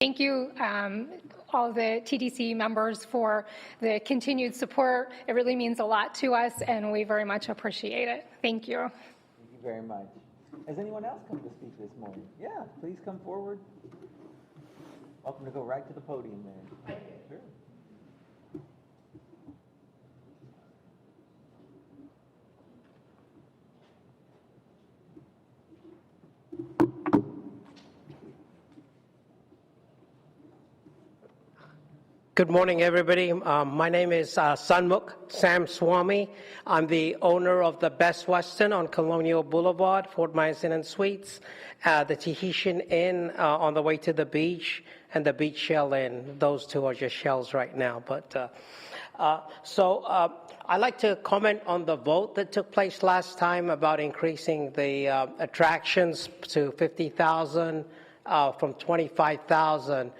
Thank you, all the TDC members, for the continued support. It really means a lot to us, and we very much appreciate it. Thank you. Thank you very much. Has anyone else come to speak this morning? Yeah, please come forward. Welcome to go right to the podium there. Sure. Good morning, everybody. My name is Sanmukh Sam Swami. I'm the owner of the Best Western on Colonial Boulevard, Fort Myers Inn and Suites, the Tahitian Inn on the way to the beach, and the Beach Shell Inn. Those two are just shells right now. But I'd like to comment on the vote that took place last time about increasing the attractions to 50,000 from 25,000.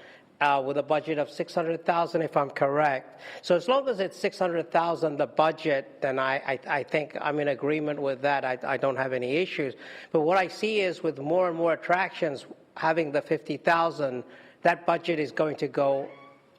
With a budget of 600,000, if I'm correct. So as long as it's 600,000, the budget, then I think I'm in agreement with that. I don't have any issues. But what I see is with more and more attractions having the 50,000, that budget is going to go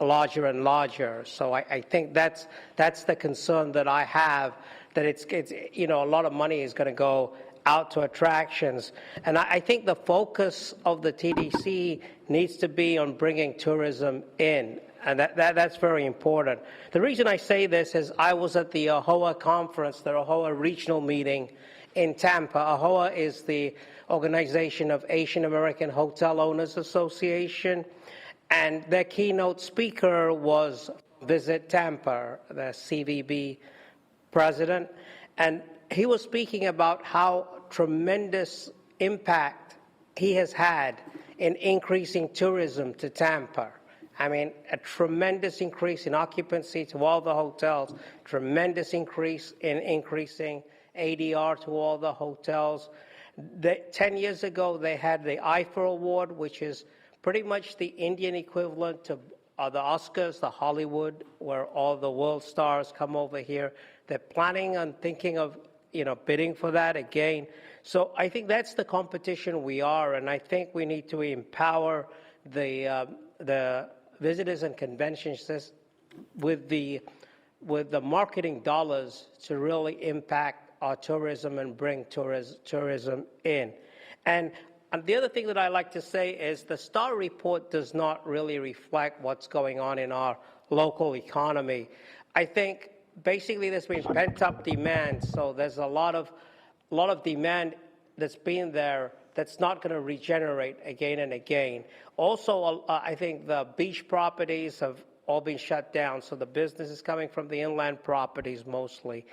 larger and larger. So I think that's the concern that I have, that it's a lot of money is going to go out to attractions. And I think the focus of the TDC needs to be on bringing tourism in, and that's very important. The reason I say this is I was at the AHOA conference, the AHOA regional meeting in Tampa. AHOA is the Organization of Asian American Hotel Owners Association, and their keynote speaker was Visit Tampa, the CVB president, and he was speaking about how tremendous impact he has had in increasing tourism to Tampa. I mean, a tremendous increase in occupancy to all the hotels, tremendous increase in increasing ADR to all the hotels. 10 years ago, they had the IFA Award, which is pretty much the Indian equivalent to the Oscars, the Hollywood, where all the world stars come over here. They're planning on thinking of bidding for that again. So I think that's the competition we are, and I think we need to empower the visitors and conventions with the marketing dollars to really impact our tourism and bring tourism in. And the other thing that I like to say is the STAR report does not really reflect what's going on in our local economy. I think basically there's been pent-up demand, so there's a lot of demand that's been there that's not going to regenerate again and again. Also, I think the beach properties have all been shut down, so the business is coming from the inland properties mostly.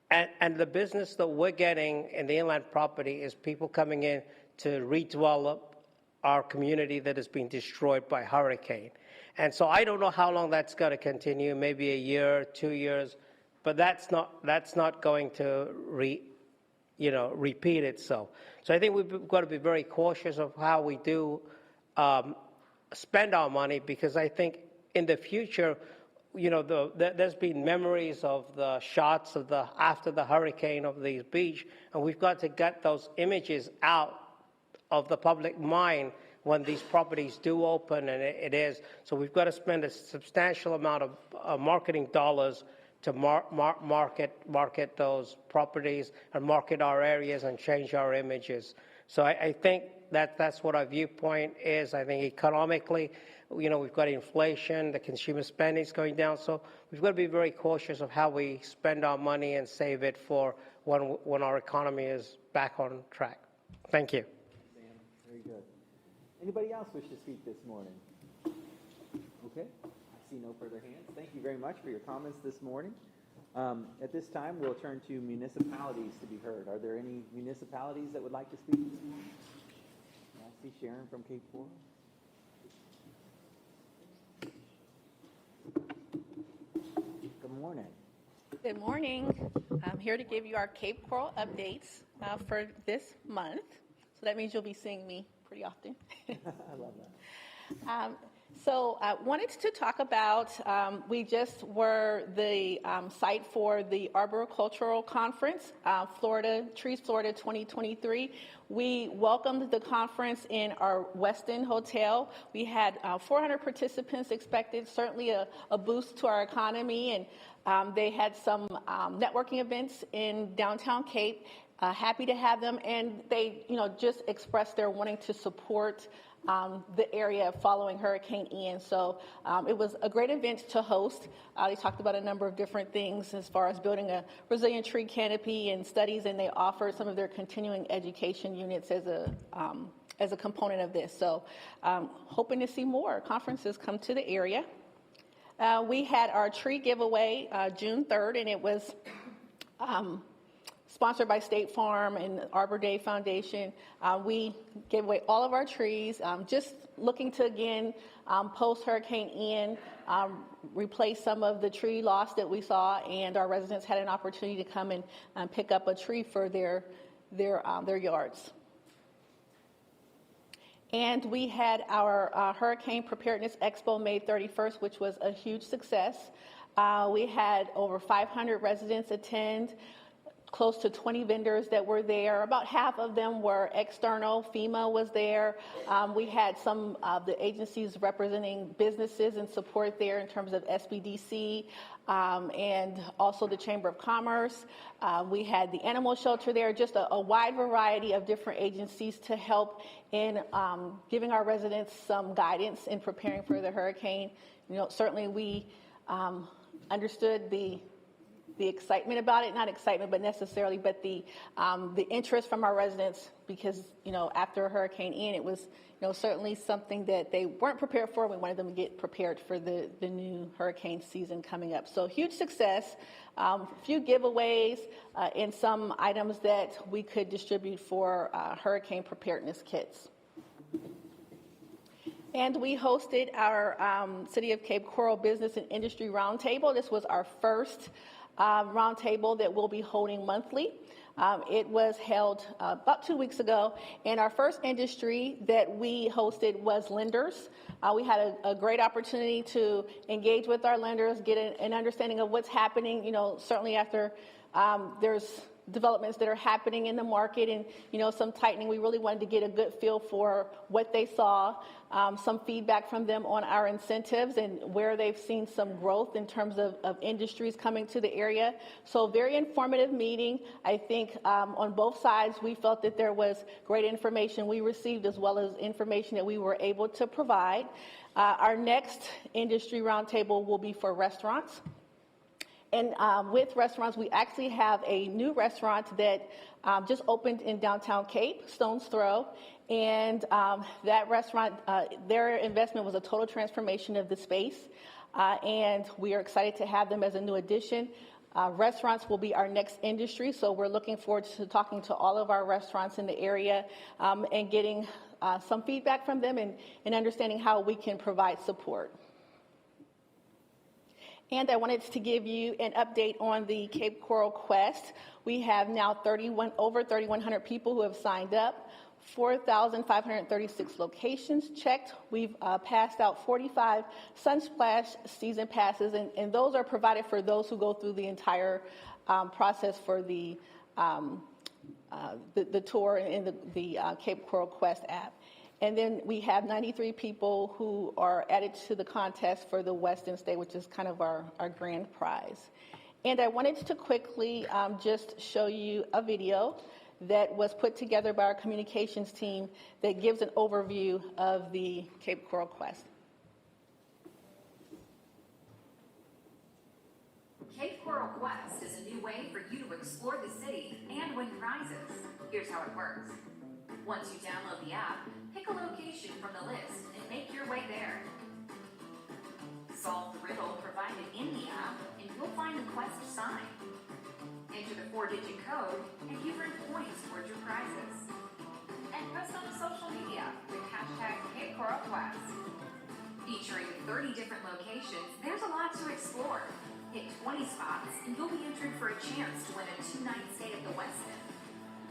And the business that we're getting in the inland property is people coming in to redevelop our community that has been destroyed by hurricane. And so I don't know how long that's going to continue, maybe a year, 2 years, but that's not going to repeat itself. So I think we've got to be very cautious of how we do spend our money, because I think in the future, there's been memories of the shots of after the hurricane of these beach, and we've got to get those images out of the public mind when these properties do open, and it is. So we've got to spend a substantial amount of marketing dollars to market those properties and market our areas and change our images. So I think that's what our viewpoint is. I think economically, we've got inflation, the consumer spending is going down, so we've got to be very cautious of how we spend our money and save it for when our economy is back on track. Thank you. Sam, very good. Anybody else wish to speak this morning? Okay. I see no further hands. Thank you very much for your comments this morning. At this time, we'll turn to municipalities to be heard. Are there any municipalities that would like to speak this morning? I see Sharon from Cape Coral. Good morning. Good morning. I'm here to give you our Cape Coral updates for this month. So that means you'll be seeing me pretty often. I love that. So I wanted to talk about, we just were the site for the Arboricultural Conference, Trees Florida 2023. We welcomed the conference in our Westin Hotel. We had 400 participants expected, certainly a boost to our economy, and they had some networking events in downtown Cape. Happy to have them, and they, just expressed their wanting to support the area following Hurricane Ian. So it was a great event to host. They talked about a number of different things as far as building a resilient tree canopy and studies, and they offered some of their continuing education units as a component of this. So hoping to see more conferences come to the area. We had our tree giveaway June 3rd, and it was sponsored by State Farm and Arbor Day Foundation. We gave away all of our trees, just looking to, again, post-Hurricane Ian, replace some of the tree loss that we saw, and our residents had an opportunity to come and pick up a tree for their yards. And we had our Hurricane Preparedness Expo May 31st, which was a huge success. We had over 500 residents attend, close to 20 vendors that were there. About half of them were external. FEMA was there. We had some of the agencies representing businesses and support there in terms of SBDC and also the Chamber of Commerce. We had the animal shelter there, just a wide variety of different agencies to help in giving our residents some guidance in preparing for the hurricane. Certainly we understood the excitement about it, not excitement, but necessarily, but the interest from our residents, because, after Hurricane Ian, it was, certainly something that they weren't prepared for. We wanted them to get prepared for the new hurricane season coming up. So huge success, a few giveaways, and some items that we could distribute for hurricane preparedness kits. And we hosted our City of Cape Coral Business and Industry Roundtable. This was our first roundtable that we'll be holding monthly. It was held about 2 weeks ago, and our first industry that we hosted was lenders. We had a great opportunity to engage with our lenders, get an understanding of what's happening, certainly after there's developments that are happening in the market and, some tightening. We really wanted to get a good feel for what they saw, some feedback from them on our incentives and where they've seen some growth in terms of industries coming to the area. So very informative meeting. I think on both sides, we felt that there was great information we received as well as information that we were able to provide. Our next industry roundtable will be for restaurants. And with restaurants, we actually have a new restaurant that just opened in downtown Cape, Stone's Throw. And that restaurant, their investment was a total transformation of the space. And we are excited to have them as a new addition. Restaurants will be our next industry, so we're looking forward to talking to all of our restaurants in the area and getting some feedback from them and understanding how we can provide support. And I wanted to give you an update on the Cape Coral Quest. We have now over 3,100 people who have signed up, 4,536 locations checked. We've passed out 45 Sunsplash season passes, and those are provided for those who go through the entire process for the tour in the Cape Coral Quest app. And then we have 93 people who are added to the contest for the Westin Stay, which is kind of our grand prize. And I wanted to quickly just show you a video that was put together by our communications team that gives an overview of the Cape Coral Quest. Cape Coral Quest is a new way for you to explore the city and win prizes. Here's how it works. Once you download the app, pick a location from the list and make your way there. Solve the riddle provided in the app and you'll find the quest sign. Enter the 4-digit code and you've earned points towards your prizes. And post on social media with hashtag Cape Coral Quest. Featuring 30 different locations, there's a lot to explore. Hit 20 spots and you'll be entered for a chance to win a 2-night stay at the Westin.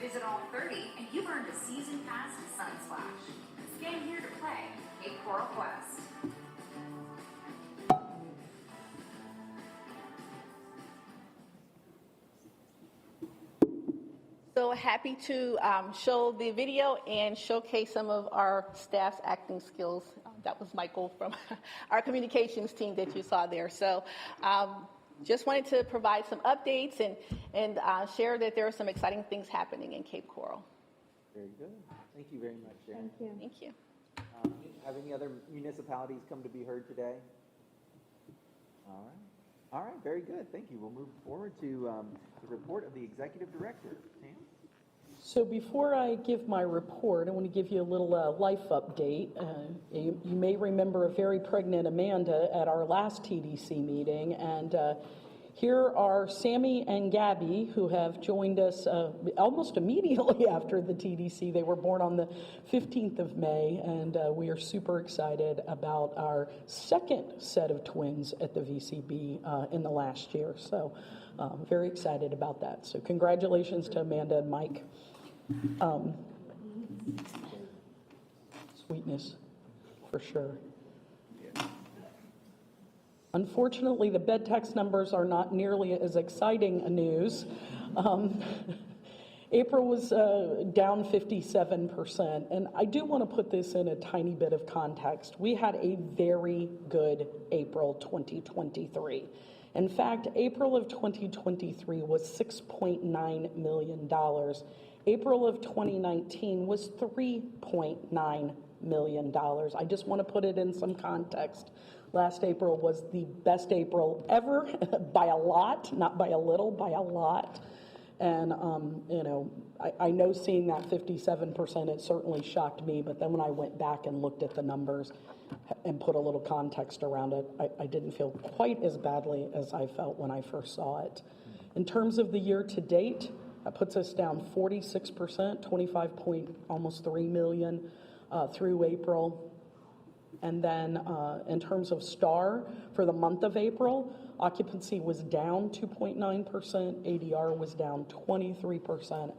Visit all 30 and you've earned a season pass to Sunsplash. Scan here to play Cape Coral Quest. So happy to show the video and showcase some of our staff's acting skills. That was Michael from our communications team that you saw there. So just wanted to provide some updates and share that there are some exciting things happening in Cape Coral. Very good. Thank you very much, Sharon. Thank you. Have any other municipalities come to be heard today? All right. All right, very good. Thank you. We'll move forward to the report of the executive director. Tam? So before I give my report, I want to give you a little life update. You may remember a very pregnant Amanda at our last TDC meeting, and here are Sammy and Gabby, who have joined us almost immediately after the TDC. They were born on the 15th of May, and we are super excited about our second set of twins at the VCB in the last year. So very excited about that. So congratulations to Amanda and Mike. Sweetness, for sure. Unfortunately, the bed tax numbers are not nearly as exciting a news. April was down 57%, and I do want to put this in a tiny bit of context. We had a very good April 2023. In fact, April of 2023 was $6.9 million. April of 2019 was $3.9 million. I just want to put it in some context. Last April was the best April ever by a lot, not by a little, by a lot. And, you know, I know seeing that 57%, it certainly shocked me. But then when I went back and looked at the numbers and put a little context around it, I didn't feel quite as badly as I felt when I first saw it. In terms of the year to date, that puts us down 46%, 25.almost 3 million through April. And then in terms of STAR, for the month of April, occupancy was down 2.9%, ADR was down 23%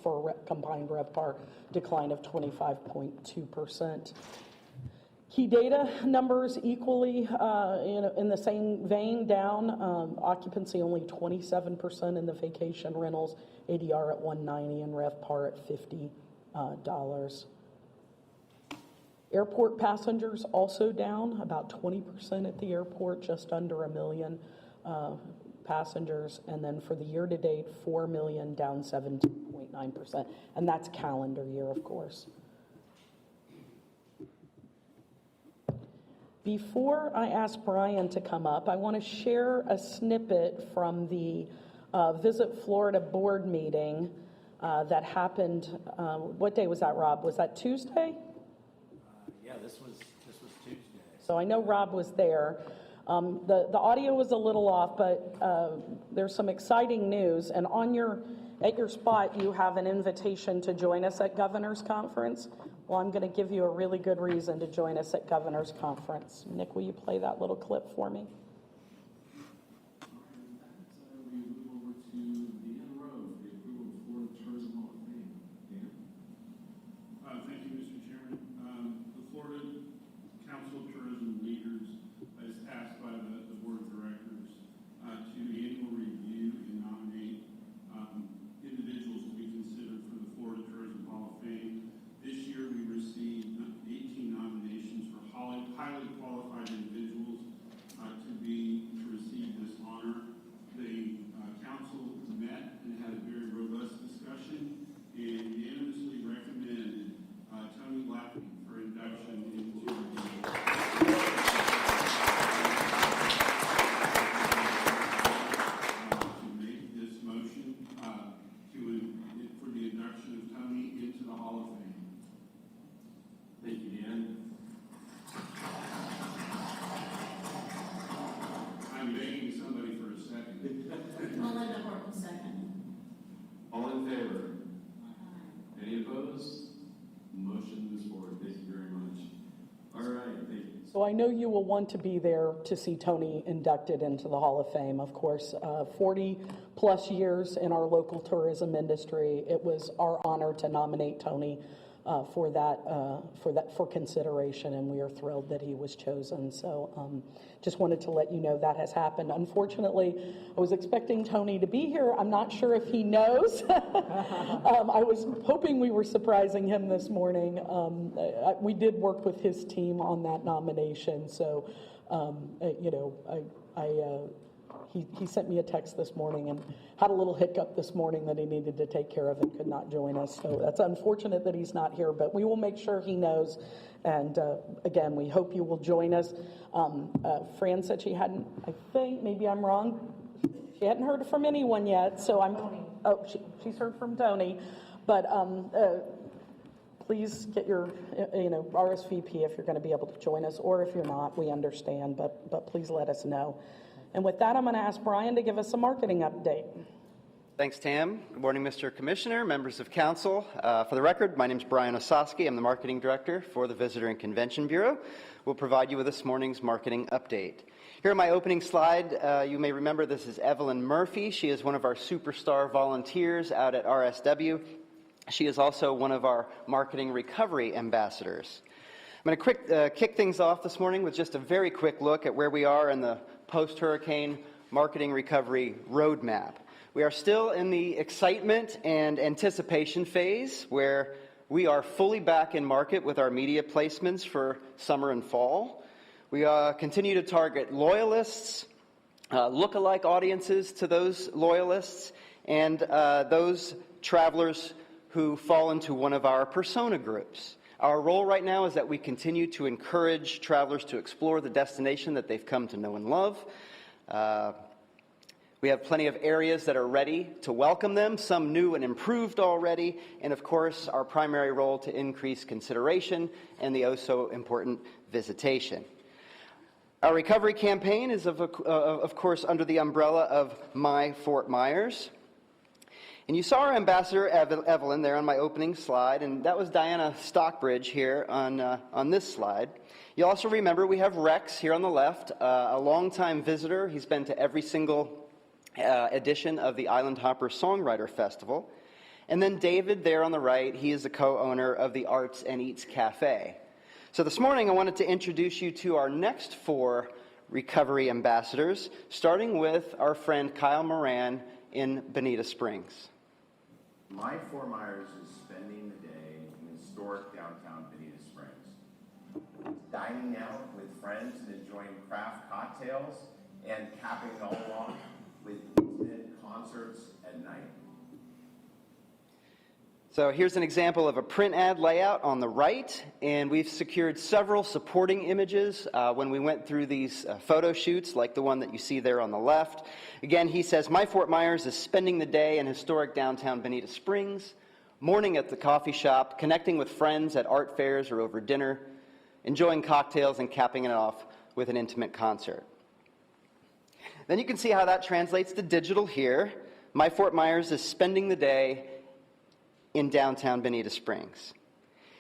for a combined RevPAR decline of 25.2%. Key data numbers equally in the same vein, down. Occupancy only 27% in the vacation rentals, ADR at $190 and RevPAR at $50. Airport passengers also down about 20% at the airport, just under 1 million passengers. And then for the year to date, 4 million, down 17.9%. And that's calendar year, of course. Before I ask Brian to come up, I want to share a snippet from the Visit Florida board meeting that happened. What day was that, Rob? Was that Tuesday? Yeah, this was Tuesday. So I know Rob was there. The audio was a little off, but there's some exciting news. And at your spot, you have an invitation to join us at Governor's Conference. Well, I'm going to give you a really good reason to join us at Governor's Conference. Nick, will you play that little clip for me? We move over to Dan Rose, the approval of Florida Tourism Hall of Fame. Dan? Thank you, Mr. Chairman. The Florida Council of Tourism Leaders is asked by the Board of Directors to annual review and nominate individuals to be considered for the Florida Tourism Hall of Fame. This year we received 18 nominations for highly qualified individuals to receive this honor. The council met and had a very robust discussion and unanimously recommended Tony Lappy for induction into to make this motion for the induction of Tony into the Hall of Fame. Thank you, Dan. I'm begging somebody for a second. Melinda Horton, second. All in favor? Any opposed? Motion moves forward. Thank you very much. All right, thank you. So I know you will want to be there to see Tony inducted into the Hall of Fame. Of course, 40 plus years in our local tourism industry. It was our honor to nominate Tony for consideration, and we are thrilled that he was chosen. So just wanted to let you know that has happened. Unfortunately, I was expecting Tony to be here. I'm not sure if he knows. I was hoping we were surprising him this morning. We did work with his team on that nomination, so he sent me a text this morning and had a little hiccup this morning that he needed to take care of and could not join us. So that's unfortunate that he's not here, but we will make sure he knows. And again, we hope you will join us. Fran said she hadn't, I think, maybe I'm wrong, she hadn't heard from anyone yet. So she's heard from Tony. But please get your RSVP if you're going to be able to join us, or if you're not, we understand, but please let us know. And with that, I'm going to ask Brian to give us a marketing update. Thanks, Tam. Good morning, Mr. Commissioner, members of council. For the record, my name is Brian Ossowski. I'm the marketing director for the Visitor and Convention Bureau. We'll provide you with this morning's marketing update. Here on my opening slide, you may remember this is Evelyn Murphy. She is one of our superstar volunteers out at RSW. She is also one of our marketing recovery ambassadors. I'm going to kick things off this morning with just a very quick look at where we are in the post-hurricane marketing recovery roadmap. We are still in the excitement and anticipation phase where we are fully back in market with our media placements for summer and fall. We continue to target loyalists, look-alike audiences to those loyalists, and those travelers who fall into one of our persona groups. Our role right now is that we continue to encourage travelers to explore the destination that they've come to know and love. We have plenty of areas that are ready to welcome them, some new and improved already, and of course our primary role to increase consideration and the oh-so-important visitation. Our recovery campaign is of course under the umbrella of My Fort Myers. And you saw our ambassador, Evelyn, there on my opening slide, and that was Diana Stockbridge here on this slide. You also remember we have Rex here on the left, a longtime visitor. He's been to every single edition of the Island Hopper Songwriter Festival. And then David there on the right, he is the co-owner of the Arts and Eats Cafe. So this morning I wanted to introduce you to our next 4 recovery ambassadors, starting with our friend Kyle Moran in Bonita Springs. My Fort Myers is spending the day in historic downtown Bonita Springs, dining out with friends and enjoying craft cocktails, and capping it all off with intimate concerts at night. So here's an example of a print ad layout on the right, and we've secured several supporting images when we went through these photo shoots, like the one that you see there on the left. Again, he says, My Fort Myers is spending the day in historic downtown Bonita Springs, morning at the coffee shop, connecting with friends at art fairs or over dinner, enjoying cocktails and capping it off with an intimate concert. Then you can see how that translates to digital here. My Fort Myers is spending the day in downtown Bonita Springs.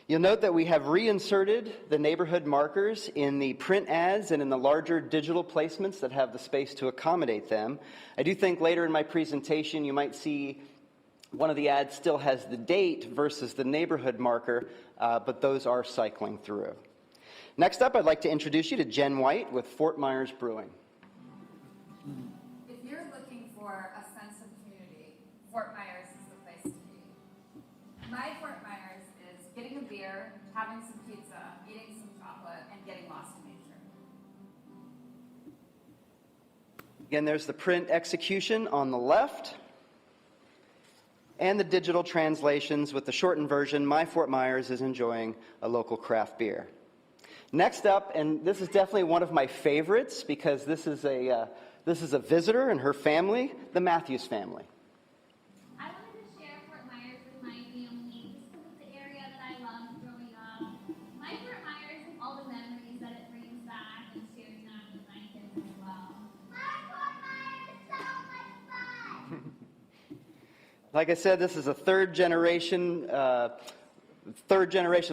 You'll note that we have reinserted the neighborhood markers in the print ads and in the larger digital placements that have the space to accommodate them. I do think later in my presentation you might see one of the ads still has the date versus the neighborhood marker, but those are cycling through. Next up, I'd like to introduce you to Jen White with Fort Myers Brewing. If you're looking for a sense of community, Fort Myers is the place to be. My Fort Myers is getting a beer, having some pizza, eating some chocolate, and getting lost in nature. Again, there's the print execution on the left, and the digital translations with the shortened version, My Fort Myers is enjoying a local craft beer. Next up, and this is definitely one of my favorites because this is a visitor and her family, the Matthews family. I wanted to share Fort Myers with my family just because it's the area that I loved growing up. My Fort Myers and all the memories that it brings back and sharing that with my kids as well. My Fort Myers is so much fun! Like I said, this is a third generation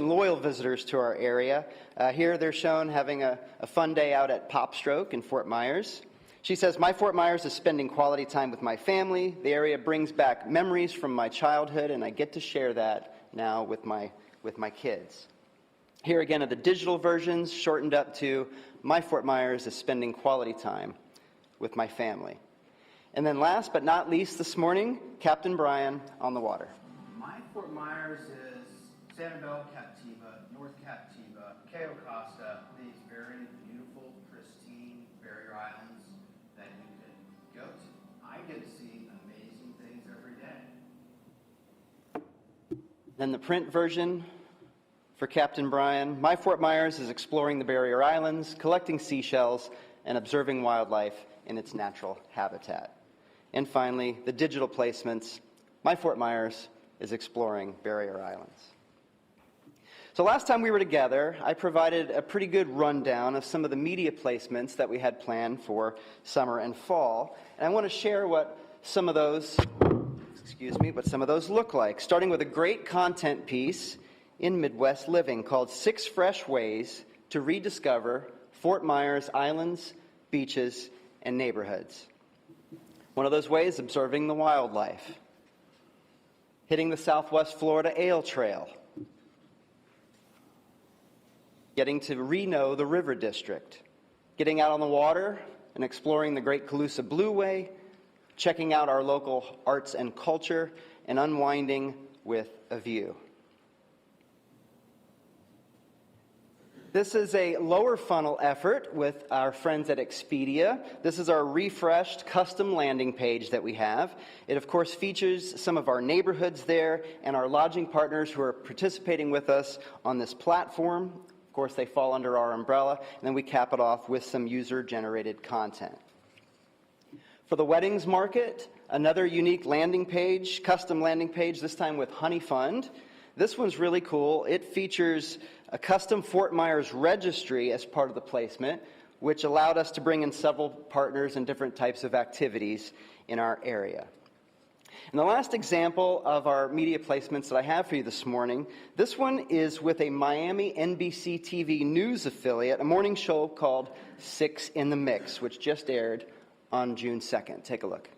loyal visitors to our area. Here they're shown having a fun day out at Pop Stroke in Fort Myers. She says, My Fort Myers is spending quality time with my family. The area brings back memories from my childhood, and I get to share that now with my with my kids. Here again are the digital versions, shortened up to my Fort Myers is spending quality time with my family. And then last but not least this morning, Captain Brian on the water. My Fort Myers is Sanibel, Captiva, North Captiva, Cayo Costa, these very beautiful, pristine barrier islands that you can go to. I get to see amazing things every day. Then the print version for Captain Brian. My Fort Myers is exploring the barrier islands, collecting seashells, and observing wildlife in its natural habitat. And finally, the digital placements. My Fort Myers is exploring barrier islands. So last time we were together, I provided a pretty good rundown of some of the media placements that we had planned for summer and fall. And I want to share what some of those look like, starting with a great content piece in Midwest Living called 6 Fresh Ways to Rediscover Fort Myers Islands, Beaches, and Neighborhoods. One of those ways, observing the wildlife, hitting the Southwest Florida Ale Trail, getting to re-know the River District, getting out on the water and exploring the Great Calusa Blueway, checking out our local arts and culture, and unwinding with a view. This is a lower funnel effort with our friends at Expedia. This is our refreshed custom landing page that we have. It, of course, features some of our neighborhoods there and our lodging partners who are participating with us on this platform. Of course, they fall under our umbrella, and then we cap it off with some user-generated content. For the weddings market, another unique landing page, custom landing page, this time with Honey Fund. This one's really cool. It features a custom Fort Myers registry as part of the placement, which allowed us to bring in several partners and different types of activities in our area. And the last example of our media placements that I have for you this morning, this one is with a Miami NBC TV news affiliate, a morning show called 6 in the Mix, which just aired on June 2nd. Take a look.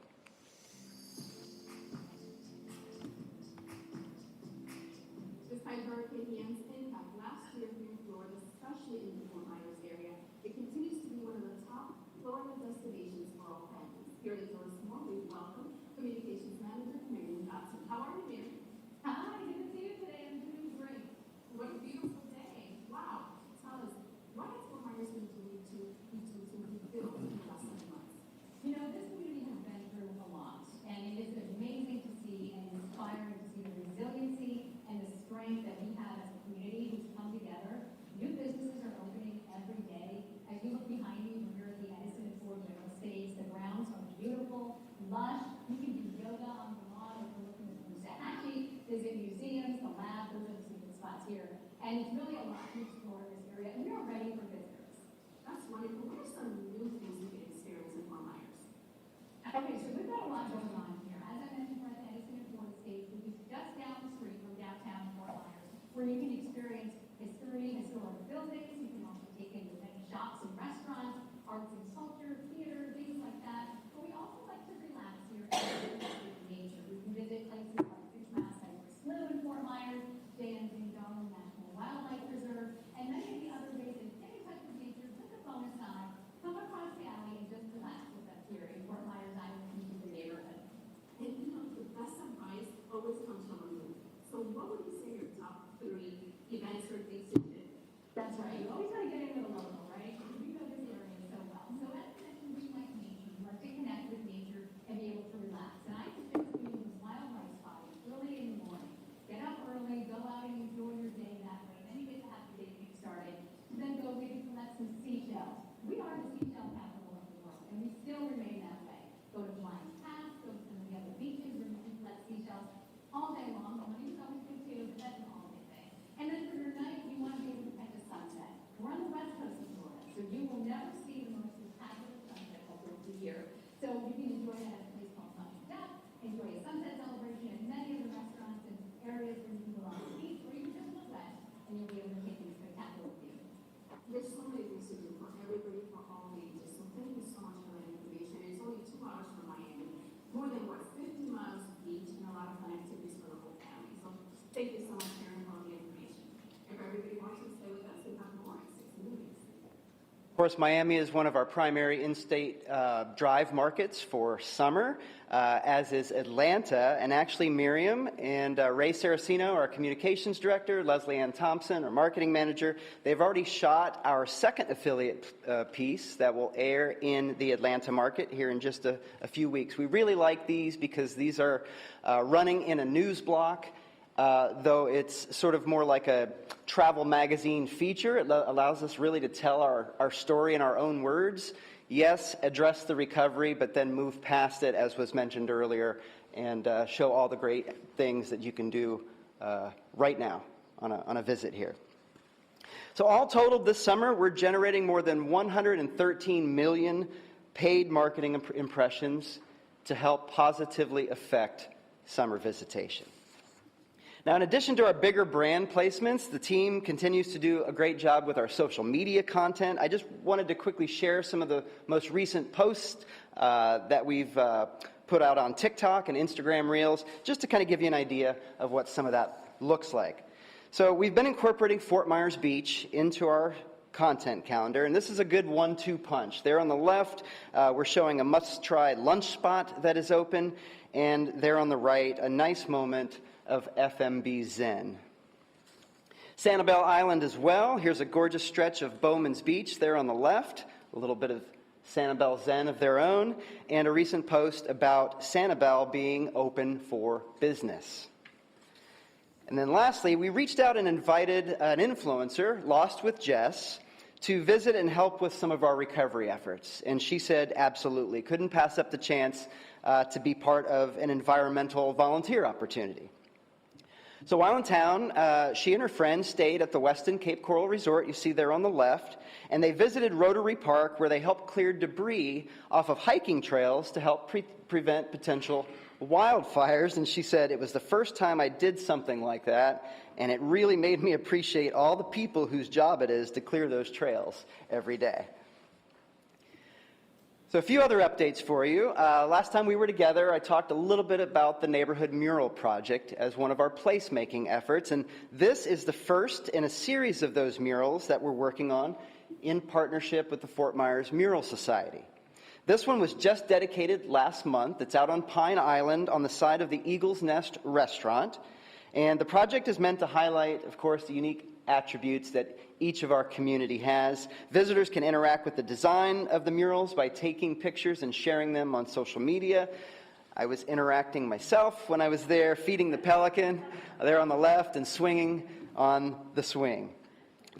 Despite Hurricane Ian's impact last year here in Florida, especially in the Fort Myers area, it continues to be one of the top Florida destinations for all families. Here to tell us more, we welcome Communications Manager Mary Johnson. How are you, Mary? Hi, good to see you today. I'm doing great. What a beautiful day. Wow. Tell us, what has Fort Myers been doing to rebuild in the last 7 months? You know, this community has been through a lot, and it is amazing to see and inspiring to see the resiliency and the strength that we have as a community who's come together. New businesses are opening every day. As you look behind me, we're here at the Edison and Ford Real Estates. The grounds are beautiful, lush. You can do yoga on the lawn overlooking the Coosawhatchee, visit museums, the lab. Those are the secret spots here. And it's really a lot to explore in this area, and we are ready for visitors. That's wonderful. What are some new things we can experience in Fort Myers? Okay, so we've got a lot going on here. As I mentioned, we're at the Edison and Ford Estate, which is just down the street from downtown Fort Myers, where you can experience history, historic buildings. You can also take in the many shops and restaurants, arts and culture, theater, things like that. But we also like to relax here and with nature. We can visit places like Fish Mouse Cypress Slough in Fort Myers, Dan's in Darwin National Wildlife Preserve, course, Miami is one of our primary in-state drive markets for summer, as is Atlanta. And actually, Miriam and Ray Saraceno, our communications director, Leslie Ann Thompson, our marketing manager, they've already shot our second affiliate piece that will air in the Atlanta market here in just a few weeks. We really like these because these are running in a news block. Though it's sort of more like a travel magazine feature, it allows us really to tell our story in our own words. Yes, address the recovery, but then move past it, as was mentioned earlier, and show all the great things that you can do right now on a visit here. So all totaled this summer, we're generating more than 113 million paid marketing impressions to help positively affect summer visitation. Now, in addition to our bigger brand placements, the team continues to do a great job with our social media content. I just wanted to quickly share some of the most recent posts that we've put out on TikTok and Instagram Reels, just to kind of give you an idea of what some of that looks like. So we've been incorporating Fort Myers Beach into our content calendar, and this is a good 1-2 punch. There on the left, we're showing a must-try lunch spot that is open, and there on the right, a nice moment of FMB Zen. Sanibel Island as well. Here's a gorgeous stretch of Bowman's Beach there on the left, a little bit of Sanibel Zen of their own, and a recent post about Sanibel being open for business. And then lastly, we reached out and invited an influencer, Lost with Jess, to visit and help with some of our recovery efforts. And she said absolutely, couldn't pass up the chance to be part of an environmental volunteer opportunity. So while in town, she and her friends stayed at the Westin Cape Coral Resort, you see there on the left, and they visited Rotary Park, where they helped clear debris off of hiking trails to help prevent potential wildfires. And she said, it was the first time I did something like that, and it really made me appreciate all the people whose job it is to clear those trails every day. So a few other updates for you. Last time we were together, I talked a little bit about the Neighborhood Mural Project as one of our placemaking efforts, and this is the first in a series of those murals that we're working on in partnership with the Fort Myers Mural Society. This one was just dedicated last month. It's out on Pine Island on the side of the Eagle's Nest restaurant, and the project is meant to highlight, of course, the unique attributes that each of our community has. Visitors can interact with the design of the murals by taking pictures and sharing them on social media. I was interacting myself when I was there, feeding the pelican there on the left and swinging on the swing.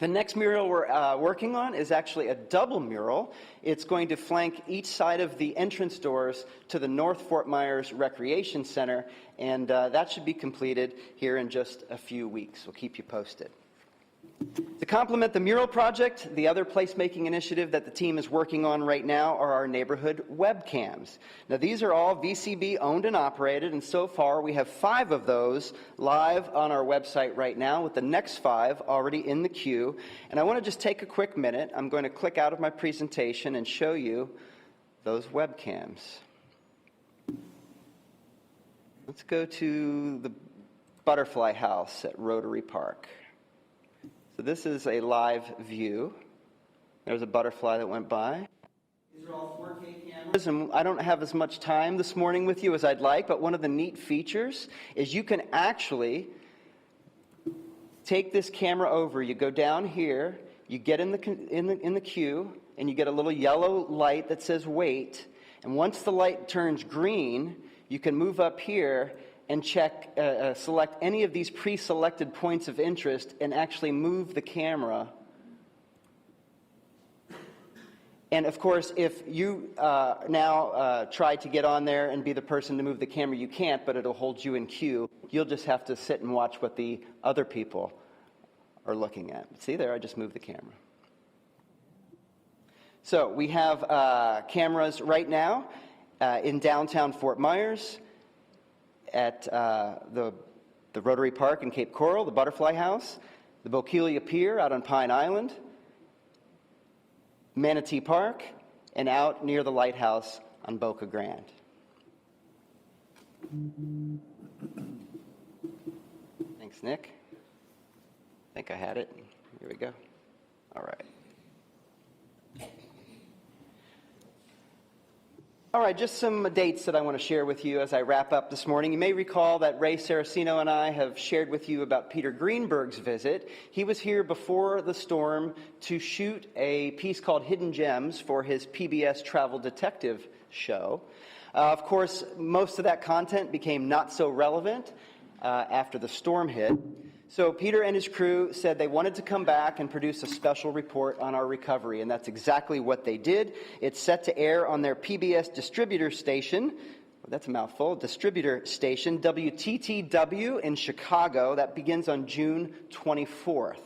The next mural we're working on is actually a double mural. It's going to flank each side of the entrance doors to the North Fort Myers Recreation Center, and that should be completed here in just a few weeks. We'll keep you posted. To complement the mural project, the other placemaking initiative that the team is working on right now are our neighborhood webcams. Now, these are all VCB owned and operated, and so far we have 5 of those live on our website right now, with the next 5 already in the queue. And I want to just take a quick minute. I'm going to click out of my presentation and show you those webcams. Let's go to the Butterfly House at Rotary Park. So this is a live view. There's a butterfly that went by. These are all 4K cameras, and I don't have as much time this morning with you as I'd like, but one of the neat features is you can actually take this camera over. You go down here, you get in the queue, and you get a little yellow light that says wait, and once the light turns green, you can move up here and select any of these pre-selected points of interest and actually move the camera. And of course, if you now try to get on there and be the person to move the camera, you can't, but it'll hold you in queue. You'll just have to sit and watch what the other people are looking at. See there, I just moved the camera. So we have cameras right now in downtown Fort Myers, at the Rotary Park in Cape Coral, the Butterfly House, the Bokeelia Pier out on Pine Island, Manatee Park, and out near the lighthouse on Boca Grande. Thanks, Nick. I think I had it. Here we go. All right. All right, just some dates that I want to share with you as I wrap up this morning. You may recall that Ray Saraceno and I have shared with you about Peter Greenberg's visit. He was here before the storm to shoot a piece called Hidden Gems for his PBS travel detective show. Of course, most of that content became not so relevant after the storm hit. So Peter and his crew said they wanted to come back and produce a special report on our recovery, and that's exactly what they did. It's set to air on their PBS distributor station. That's a mouthful. Distributor station, WTTW in Chicago. That begins on June 24th.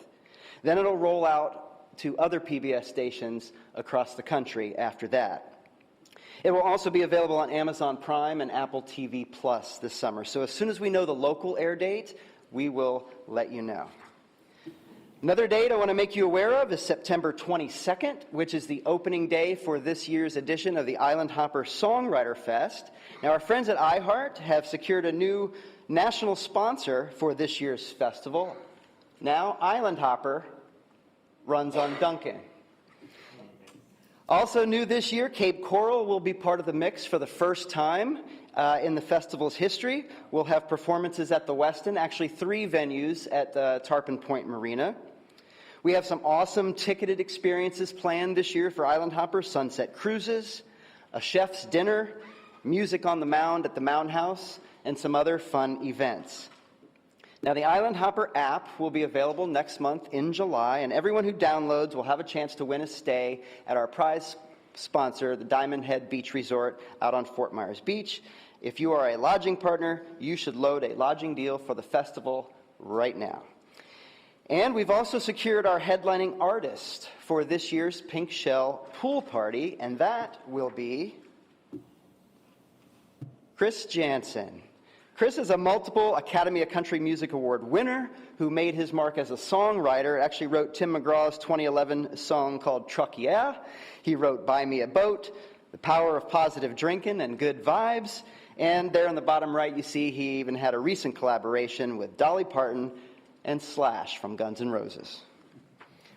Then it'll roll out to other PBS stations across the country after that. It will also be available on Amazon Prime and Apple TV Plus this summer. So as soon as we know the local air date, we will let you know. Another date I want to make you aware of is September 22nd, which is the opening day for this year's edition of the Island Hopper Songwriter Fest. Now, our friends at iHeart have secured a new national sponsor for this year's festival. Now, Island Hopper runs on Duncan. Also new this year, Cape Coral will be part of the mix for the first time in the festival's history. We'll have performances at the Westin, actually 3 venues at the Tarpon Point Marina. We have some awesome ticketed experiences planned this year for Island Hopper: sunset cruises, a chef's dinner, music on the Mound at the Mound House, and some other fun events. Now, the Island Hopper app will be available next month in July, and everyone who downloads will have a chance to win a stay at our prize sponsor, the Diamond Head Beach Resort out on Fort Myers Beach. If you are a lodging partner, you should load a lodging deal for the festival right now. And we've also secured our headlining artist for this year's Pink Shell Pool Party, and that will be Chris Jansen. Chris is a multiple Academy of Country Music Award winner who made his mark as a songwriter. Actually wrote Tim McGraw's 2011 song called Truck Yeah. He wrote Buy Me a Boat, The Power of Positive Drinkin' and Good Vibes. And there on the bottom right, you see he even had a recent collaboration with Dolly Parton and Slash from Guns N' Roses.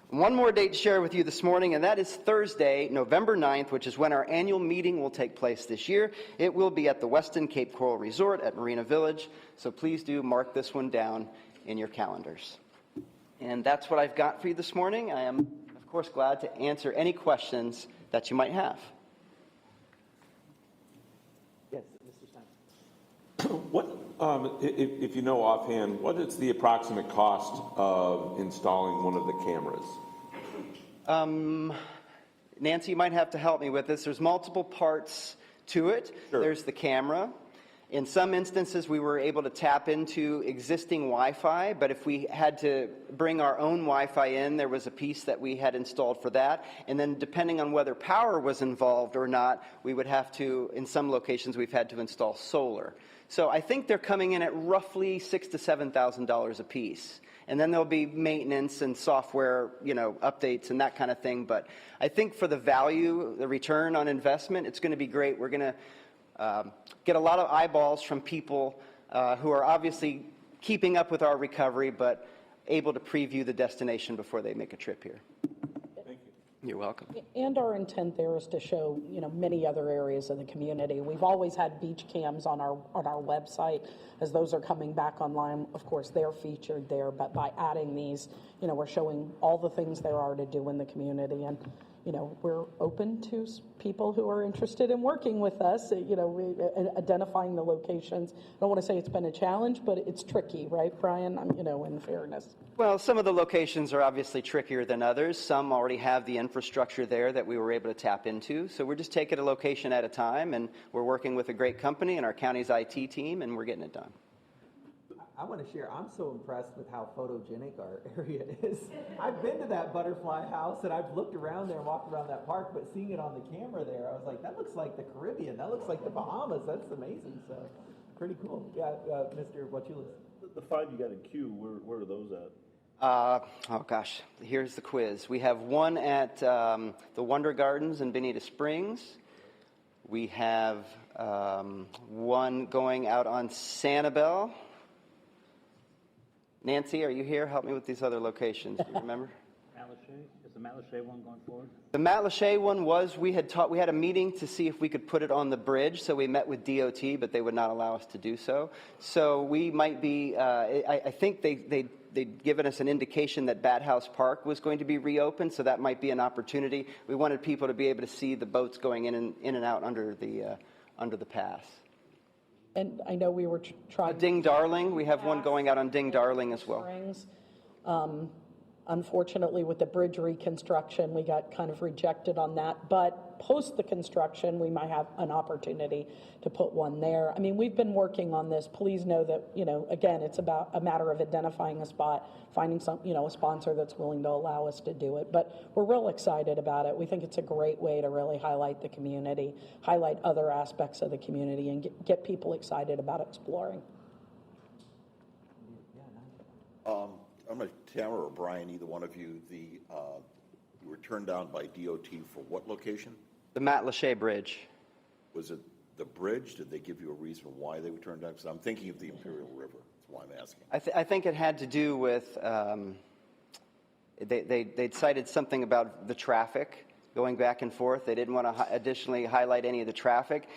One more date to share with you this morning, and that is Thursday, November 9th, which is when our annual meeting will take place this year. It will be at the Westin Cape Coral Resort at Marina Village, so please do mark this one down in your calendars. And that's what I've got for you this morning. I am, of course, glad to answer any questions that you might have. Yes, Mr. Stein. What, if you know offhand, what is the approximate cost of installing one of the cameras? Nancy, you might have to help me with this. There's multiple parts to it. Sure. There's the camera. In some instances, we were able to tap into existing Wi-Fi, but if we had to bring our own Wi-Fi in, there was a piece that we had installed for that. And then depending on whether power was involved or not, we would have to, in some locations, we've had to install solar. So I think they're coming in at roughly $6,000 to $7,000 a piece. And then there'll be maintenance and software, updates and that kind of thing. But I think for the value, the return on investment, it's going to be great. We're going to get a lot of eyeballs from people who are obviously keeping up with our recovery, but able to preview the destination before they make a trip here. Thank you. You're welcome. And our intent there is to show, many other areas of the community. We've always had beach cams on our website. As those are coming back online, of course, they're featured there. But by adding these, we're showing all the things there are to do in the community. And we're open to people who are interested in working with us, identifying the locations. I don't want to say it's been a challenge, but it's tricky, right, Brian? In fairness. Well, some of the locations are obviously trickier than others. Some already have the infrastructure there that we were able to tap into. So we're just taking a location at a time, and we're working with a great company and our county's IT team, and we're getting it done. I want to share, I'm so impressed with how photogenic our area is. I've been to that butterfly house and I've looked around there and walked around that park, but seeing it on the camera there, I was like, that looks like the Caribbean. That looks like the Bahamas. That's amazing. So pretty cool. Yeah, Mr. Wachulis. The 5 you got in queue, where are those at? Oh gosh, here's the quiz. We have one at the Wonder Gardens in Bonita Springs. We have one going out on Sanibel. Nancy, are you here? Help me with these other locations. Do you remember? Malachute? Is the Matt Lachey one going forward? The Matt Lachey one was, we had a meeting to see if we could put it on the bridge, so we met with DOT, but they would not allow us to do so. So we might be, I think they'd given us an indication that Bat House Park was going to be reopened, so that might be an opportunity. We wanted people to be able to see the boats going in and out under the pass. And I know we were trying. Ding Darling, we have one going out on Ding Darling as well. Springs. Unfortunately, with the bridge reconstruction, we got kind of rejected on that. But post the construction, we might have an opportunity to put one there. I mean, we've been working on this. Please know that, again, it's about a matter of identifying a spot, finding a sponsor that's willing to allow us to do it. But we're real excited about it. We think it's a great way to really highlight the community, highlight other aspects of the community, and get people excited about exploring. I'm going to Tamara or Brian, either one of you, you were turned down by DOT for what location? The Matt Lachey Bridge. Was it the bridge? Did they give you a reason why they were turned down? Because I'm thinking of the Imperial River. That's why I'm asking. I think it had to do with, they'd cited something about the traffic going back and forth. They didn't want to additionally highlight any of the traffic,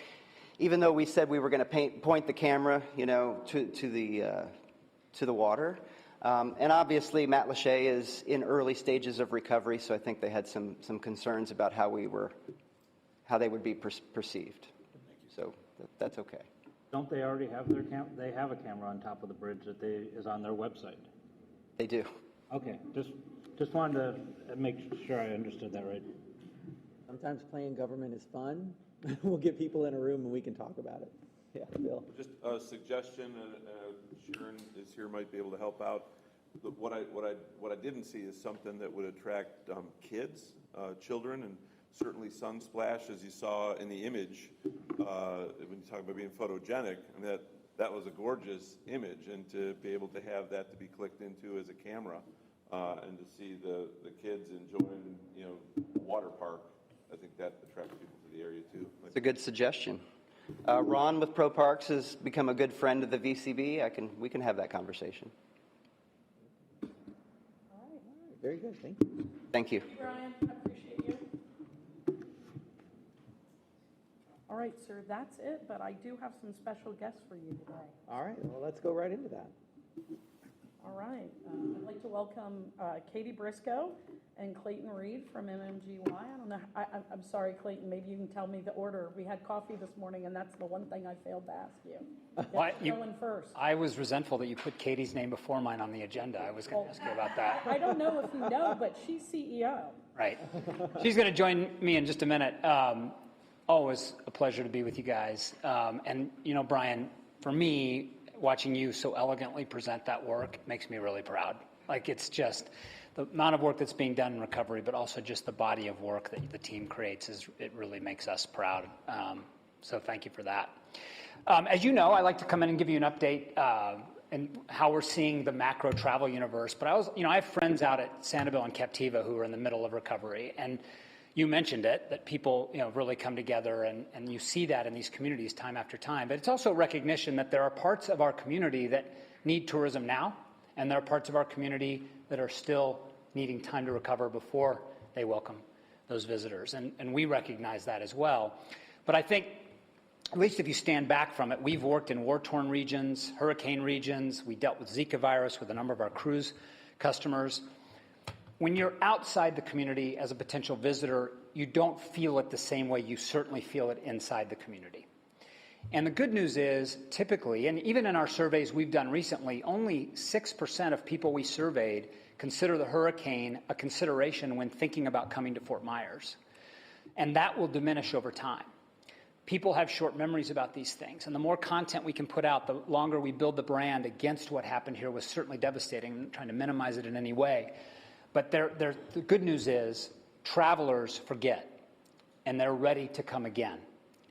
even though we said we were going to point the camera, to the water. And obviously, Matt Lachey is in early stages of recovery, so I think they had some concerns about how they would be perceived. So that's okay. Don't they already have they have a camera on top of the bridge that is on their website? They do. Okay, just wanted to make sure I understood that right. Sometimes playing government is fun. We'll get people in a room and we can talk about it. Yeah, Bill. Just a suggestion, and Sharon is here, might be able to help out. What I didn't see is something that would attract kids, children, and certainly Sunsplash, as you saw in the image, when you talk about being photogenic, and that was a gorgeous image, and to be able to have that to be clicked into as a camera, and to see the kids enjoying, the water park, I think that attracts people to the area too. It's a good suggestion. Ron with Pro Parks has become a good friend of the VCB. We can have that conversation. All right. Very good. Thank you. Thank you. Brian, I appreciate you. All right, sir, that's it, but I do have some special guests for you today. All right. Well, let's go right into that. All right. I'd like to welcome Katie Briscoe and Clayton Reed from MMGY. I don't know. I'm sorry, Clayton. Maybe you can tell me the order. We had coffee this morning, and that's the one thing I failed to ask you. Going first. I was resentful that you put Katie's name before mine on the agenda. I was going to ask you about that. I don't know if you know, but she's CEO. Right. She's going to join me in just a minute. Always a pleasure to be with you guys. And, Brian, for me, watching you so elegantly present that work makes me really proud. Like, it's just the amount of work that's being done in recovery, but also just the body of work that the team creates it really makes us proud. So thank you for that. As you know, I like to come in and give you an update and how we're seeing the macro travel universe. But I have friends out at Sanibel and Captiva who are in the middle of recovery, and you mentioned it, that people really come together, and you see that in these communities time after time. But it's also recognition that there are parts of our community that need tourism now, and there are parts of our community that are still needing time to recover before they welcome those visitors. And we recognize that as well. But I think, at least if you stand back from it, we've worked in war-torn regions, hurricane regions. We dealt with Zika virus with a number of our cruise customers. When you're outside the community as a potential visitor, you don't feel it the same way you certainly feel it inside the community. And the good news is, typically, and even in our surveys we've done recently, only 6% of people we surveyed consider the hurricane a consideration when thinking about coming to Fort Myers. And that will diminish over time. People have short memories about these things, and the more content we can put out, the longer we build the brand against what happened here was certainly devastating. I'm not trying to minimize it in any way. But the good news is travelers forget, and they're ready to come again.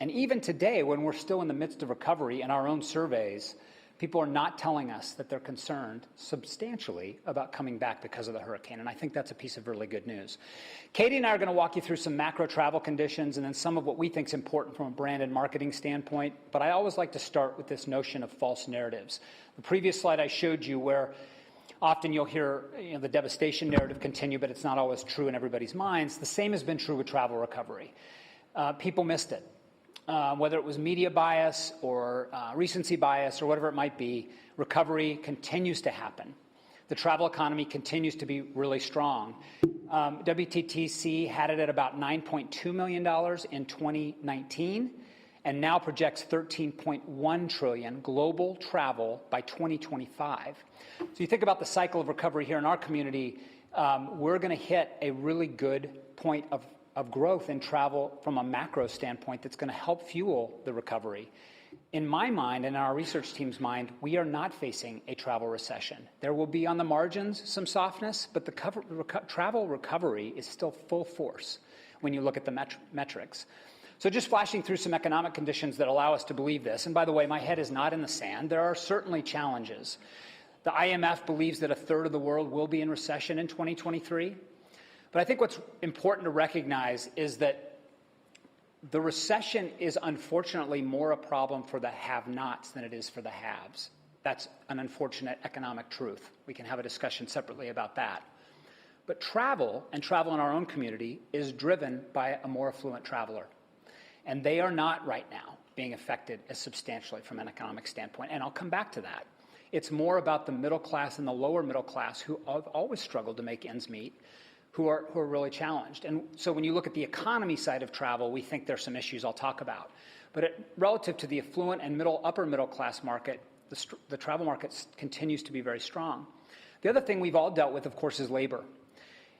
And even today, when we're still in the midst of recovery in our own surveys, people are not telling us that they're concerned substantially about coming back because of the hurricane. And I think that's a piece of really good news. Katie and I are going to walk you through some macro travel conditions and then some of what we think is important from a brand and marketing standpoint. But I always like to start with this notion of false narratives. The previous slide I showed you where Often you'll hear the devastation narrative continue, but it's not always true in everybody's minds. The same has been true with travel recovery. People missed it. Whether it was media bias or recency bias or whatever it might be, recovery continues to happen. The travel economy continues to be really strong. WTTC had it at about $9.2 million in 2019 and now projects $13.1 trillion global travel by 2025. So you think about the cycle of recovery here in our community, we're going to hit a really good point of growth in travel from a macro standpoint that's going to help fuel the recovery. In my mind and in our research team's mind, we are not facing a travel recession. There will be on the margins some softness, but the travel recovery is still full force when you look at the metrics. So just flashing through some economic conditions that allow us to believe this. And by the way, my head is not in the sand. There are certainly challenges. The IMF believes that a third of the world will be in recession in 2023. But I think what's important to recognize is that the recession is unfortunately more a problem for the have-nots than it is for the haves. That's an unfortunate economic truth. We can have a discussion separately about that. But travel, and travel in our own community, is driven by a more affluent traveler. And they are not right now being affected as substantially from an economic standpoint. And I'll come back to that. It's more about the middle class and the lower middle class who have always struggled to make ends meet, who are really challenged. And so when you look at the economy side of travel, we think there's some issues I'll talk about. But relative to the affluent and upper middle class market, the travel market continues to be very strong. The other thing we've all dealt with, of course, is labor.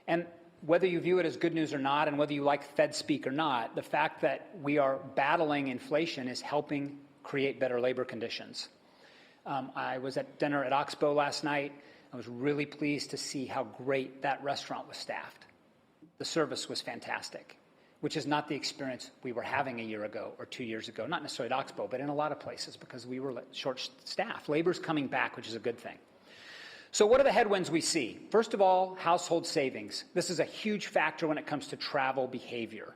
And whether you view it as good news or not, and whether you like Fed speak or not, the fact that we are battling inflation is helping create better labor conditions. I was at dinner at Oxbow last night. I was really pleased to see how great that restaurant was staffed. The service was fantastic, which is not the experience we were having a year ago or 2 years ago, not necessarily at Oxbow, but in a lot of places because we were short-staffed. Labor's coming back, which is a good thing. So what are the headwinds we see? First of all, household savings. This is a huge factor when it comes to travel behavior.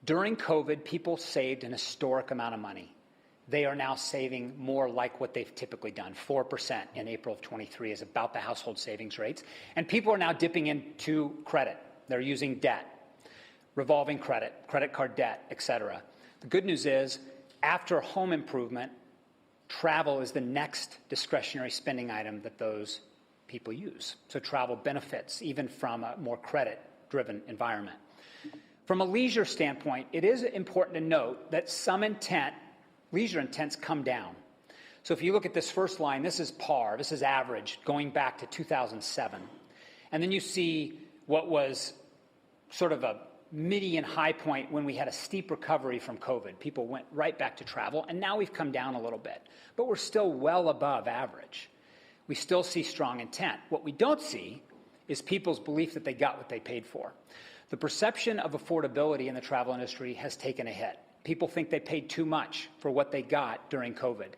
During COVID, people saved an historic amount of money. They are now saving more like what they've typically done. 4% in April of 23 is about the household savings rates. And people are now dipping into credit. They're using debt, revolving credit, credit card debt, et cetera. The good news is, after home improvement, travel is the next discretionary spending item that those people use. So travel benefits even from a more credit-driven environment. From a leisure standpoint, it is important to note that some leisure intents come down. So if you look at this first line, this is par, this is average, going back to 2007. And then you see what was sort of a median high point when we had a steep recovery from COVID. People went right back to travel, and now we've come down a little bit. But we're still well above average. We still see strong intent. What we don't see is people's belief that they got what they paid for. The perception of affordability in the travel industry has taken a hit. People think they paid too much for what they got during COVID.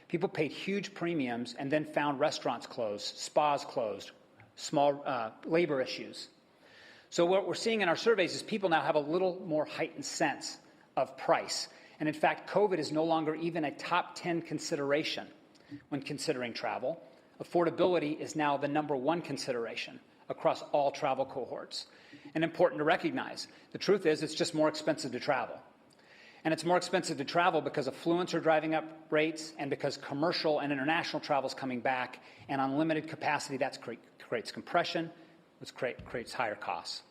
People paid huge premiums and then found restaurants closed, spas closed, small labor issues. So what we're seeing in our surveys is people now have a little more heightened sense of price. And in fact, COVID is no longer even a top 10 consideration when considering travel. Affordability is now the #1 consideration across all travel cohorts. And important to recognize, the truth is it's just more expensive to travel. And it's more expensive to travel because affluents are driving up rates and because commercial and international travel is coming back, and unlimited capacity, that creates compression, which creates higher costs.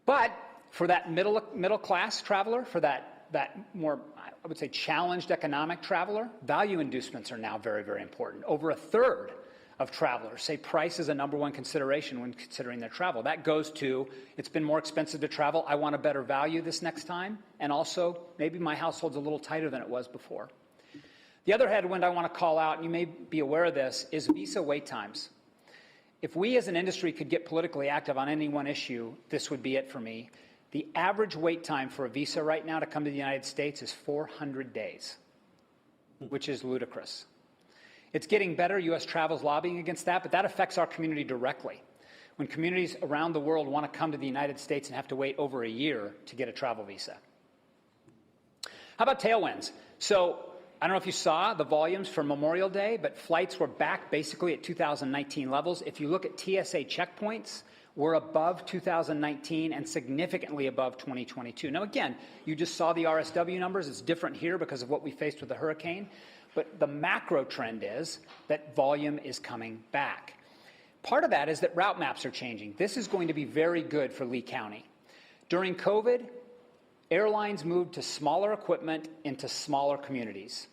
But for that middle class traveler, for that more, I would say, challenged economic traveler, value inducements are now very, very important. Over a third of travelers say price is a #1 consideration when considering their travel. That goes to, it's been more expensive to travel, I want a better value this next time, and also maybe my household's a little tighter than it was before. The other headwind I want to call out, and you may be aware of this, is visa wait times. If we as an industry could get politically active on any one issue, this would be it for me. The average wait time for a visa right now to come to the United States is 400 days, which is ludicrous. It's getting better. U.S. travel's lobbying against that, but that affects our community directly. When communities around the world want to come to the United States and have to wait over a year to get a travel visa. How about tailwinds? So I don't know if you saw the volumes for Memorial Day, but flights were back basically at 2019 levels. If you look at TSA checkpoints, we're above 2019 and significantly above 2022. Now, again, you just saw the RSW numbers. It's different here because of what we faced with the hurricane. But the macro trend is that volume is coming back. Part of that is that route maps are changing. This is going to be very good for Lee County. During COVID, airlines moved to smaller equipment into smaller communities.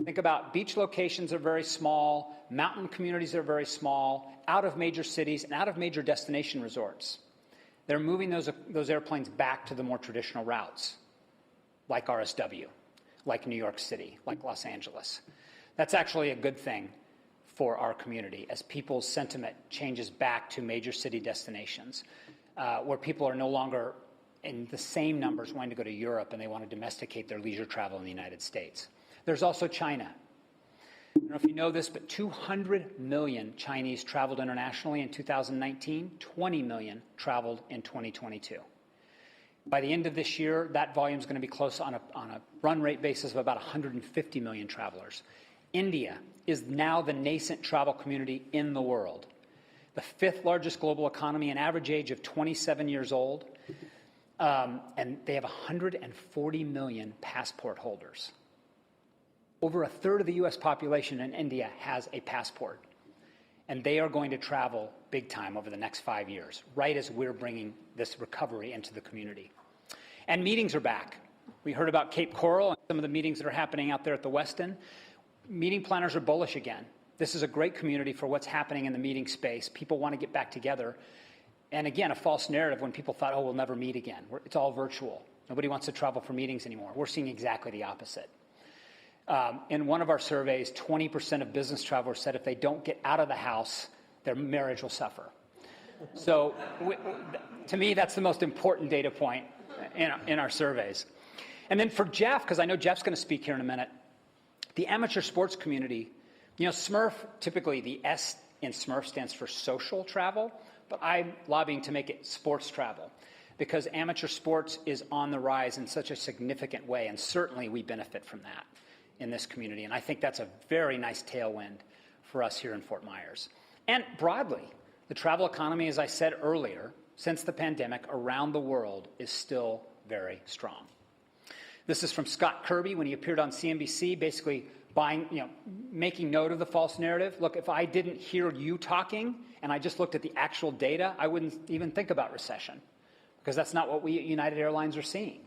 Think about beach locations are very small, mountain communities are very small, out of major cities and out of major destination resorts. They're moving those airplanes back to the more traditional routes, like RSW, like New York City, like Los Angeles. That's actually a good thing for our community as people's sentiment changes back to major city destinations, where people are no longer in the same numbers wanting to go to Europe and they want to domesticate their leisure travel in the United States. There's also China. I don't know if you know this, but 200 million Chinese traveled internationally in 2019, 20 million traveled in 2022. By the end of this year, that volume is going to be close on a run rate basis of about 150 million travelers. India is now the nascent travel community in the world. The 5th largest global economy, an average age of 27 years old, and they have 140 million passport holders. Over a third of the U.S. population in India has a passport, and they are going to travel big time over the next 5 years, right as we're bringing this recovery into the community. And meetings are back. We heard about Cape Coral and some of the meetings that are happening out there at the Westin. Meeting planners are bullish again. This is a great community for what's happening in the meeting space. People want to get back together. And again, a false narrative when people thought, oh, we'll never meet again. It's all virtual. Nobody wants to travel for meetings anymore. We're seeing exactly the opposite. In one of our surveys, 20% of business travelers said if they don't get out of the house, their marriage will suffer. So to me, that's the most important data point in our surveys. And then for Jeff, because I know Jeff's going to speak here in a minute, the amateur sports community, you know, SMERF, typically the S in SMERF stands for social travel, but I'm lobbying to make it sports travel because amateur sports is on the rise in such a significant way, and certainly we benefit from that in this community. And I think that's a very nice tailwind for us here in Fort Myers. And broadly, the travel economy, as I said earlier, since the pandemic around the world is still very strong. This is from Scott Kirby when he appeared on CNBC, basically making note of the false narrative. Look, if I didn't hear you talking and I just looked at the actual data, I wouldn't even think about recession because that's not what we at United Airlines are seeing.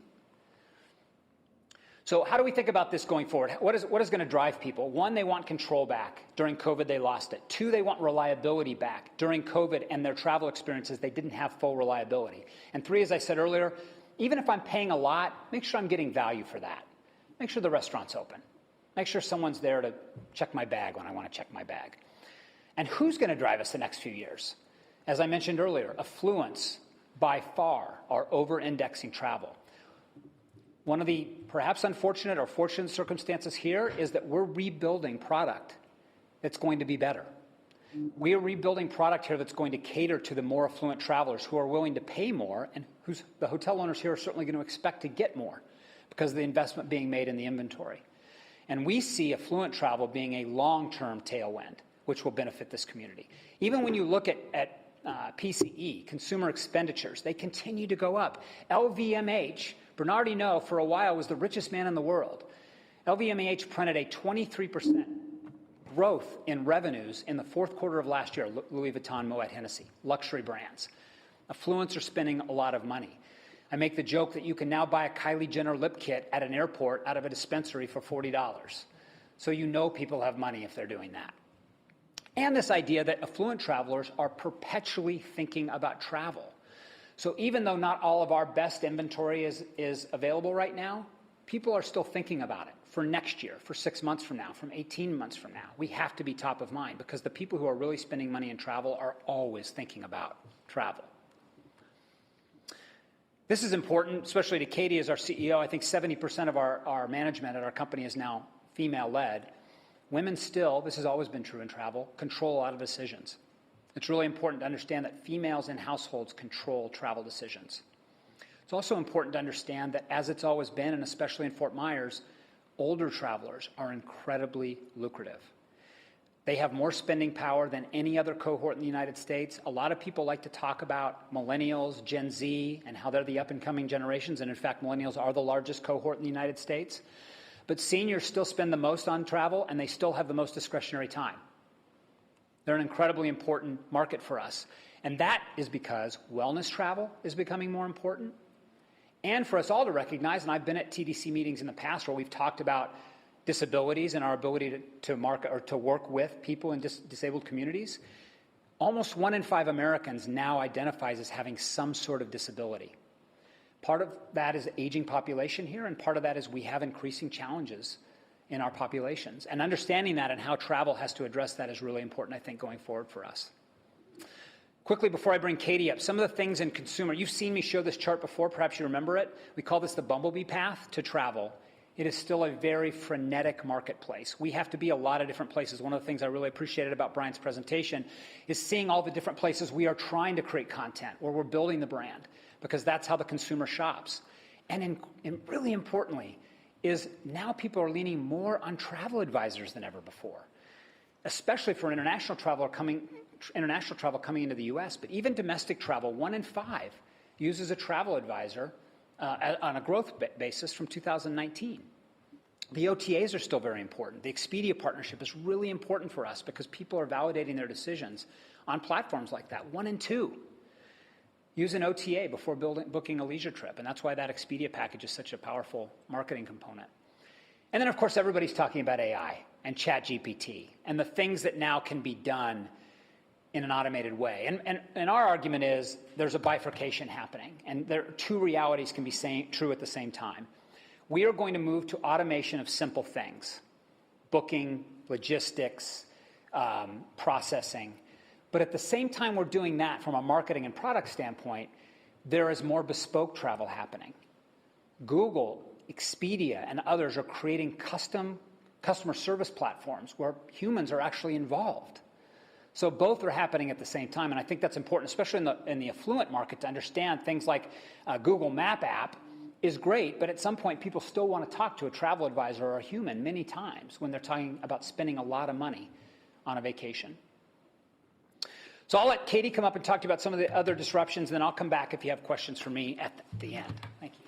So how do we think about this going forward? What is going to drive people? One, they want control back. During COVID, they lost it. Two, they want reliability back. During COVID and their travel experiences, they didn't have full reliability. And three, as I said earlier, even if I'm paying a lot, make sure I'm getting value for that. Make sure the restaurant's open. Make sure someone's there to check my bag when I want to check my bag. And who's going to drive us the next few years? As I mentioned earlier, affluents by far are over-indexing travel. One of the perhaps unfortunate or fortunate circumstances here is that we're rebuilding product that's going to be better. We are rebuilding product here that's going to cater to the more affluent travelers who are willing to pay more and the hotel owners here are certainly going to expect to get more because of the investment being made in the inventory. And we see affluent travel being a long-term tailwind, which will benefit this community. Even when you look at PCE, consumer expenditures, they continue to go up. LVMH, Bernard Hinault, for a while, was the richest man in the world. LVMH printed a 23% growth in revenues in the fourth quarter of last year. Louis Vuitton, Moet Hennessy, luxury brands. Affluents are spending a lot of money. I make the joke that you can now buy a Kylie Jenner lip kit at an airport out of a dispensary for $40. So you know people have money if they're doing that. And this idea that affluent travelers are perpetually thinking about travel. So even though not all of our best inventory is available right now, people are still thinking about it for next year, for 6 months from now, from 18 months from now. We have to be top of mind because the people who are really spending money in travel are always thinking about travel. This is important, especially to Katie as our CEO. I think 70% of our management at our company is now female-led. Women still, this has always been true in travel, control a lot of decisions. It's really important to understand that females in households control travel decisions. It's also important to understand that as it's always been, and especially in Fort Myers, older travelers are incredibly lucrative. They have more spending power than any other cohort in the United States. A lot of people like to talk about millennials, Gen Z, and how they're the up-and-coming generations. And in fact, millennials are the largest cohort in the United States. But seniors still spend the most on travel, and they still have the most discretionary time. They're an incredibly important market for us. And that is because wellness travel is becoming more important. And for us all to recognize, and I've been at TDC meetings in the past where we've talked about disabilities and our ability to market or to work with people in disabled communities, almost 1 in 5 Americans now identifies as having some sort of disability. Part of that is aging population here, and part of that is we have increasing challenges in our populations. And understanding that and how travel has to address that is really important, I think, going forward for us. Quickly, before I bring Katie up, some of the things in consumer, you've seen me show this chart before, perhaps you remember it. We call this the bumblebee path to travel. It is still a very frenetic marketplace. We have to be a lot of different places. One of the things I really appreciated about Brian's presentation is seeing all the different places we are trying to create content, where we're building the brand, because that's how the consumer shops. And really importantly, is now people are leaning more on travel advisors than ever before, especially for international travel coming into the U.S., but even domestic travel. 1 in 5 uses a travel advisor on a growth basis from 2019. The OTAs are still very important. The Expedia partnership is really important for us because people are validating their decisions on platforms like that. 1 in 2 use an OTA before booking a leisure trip, and that's why that Expedia package is such a powerful marketing component. And then, of course, everybody's talking about AI and ChatGPT and the things that now can be done in an automated way. And our argument is there's a bifurcation happening, and two realities can be true at the same time. We are going to move to automation of simple things, booking, logistics, processing. But at the same time we're doing that from a marketing and product standpoint, there is more bespoke travel happening. Google, Expedia, and others are creating custom customer service platforms where humans are actually involved. So both are happening at the same time, and I think that's important, especially in the affluent market, to understand things like Google Map app is great, but at some point people still want to talk to a travel advisor or a human many times when they're talking about spending a lot of money on a vacation. So I'll let Katie come up and talk to you about some of the other disruptions, and then I'll come back if you have questions for me at the end. Thank you.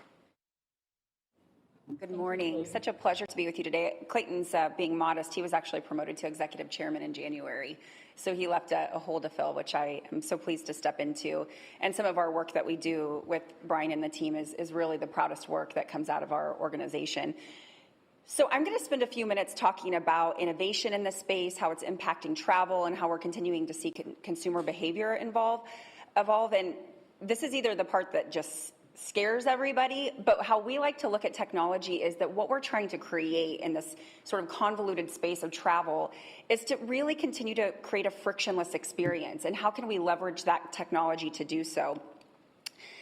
Good morning. Such a pleasure to be with you today. Clayton's being modest. He was actually promoted to executive chairman in January. So he left a hole to fill, which I am so pleased to step into. And some of our work that we do with Brian and the team is really the proudest work that comes out of our organization. So I'm going to spend a few minutes talking about innovation in this space, how it's impacting travel, and how we're continuing to see consumer behavior evolve. And this is either the part that just scares everybody, but how we like to look at technology is that what we're trying to create in this sort of convoluted space of travel is to really continue to create a frictionless experience. And how can we leverage that technology to do so?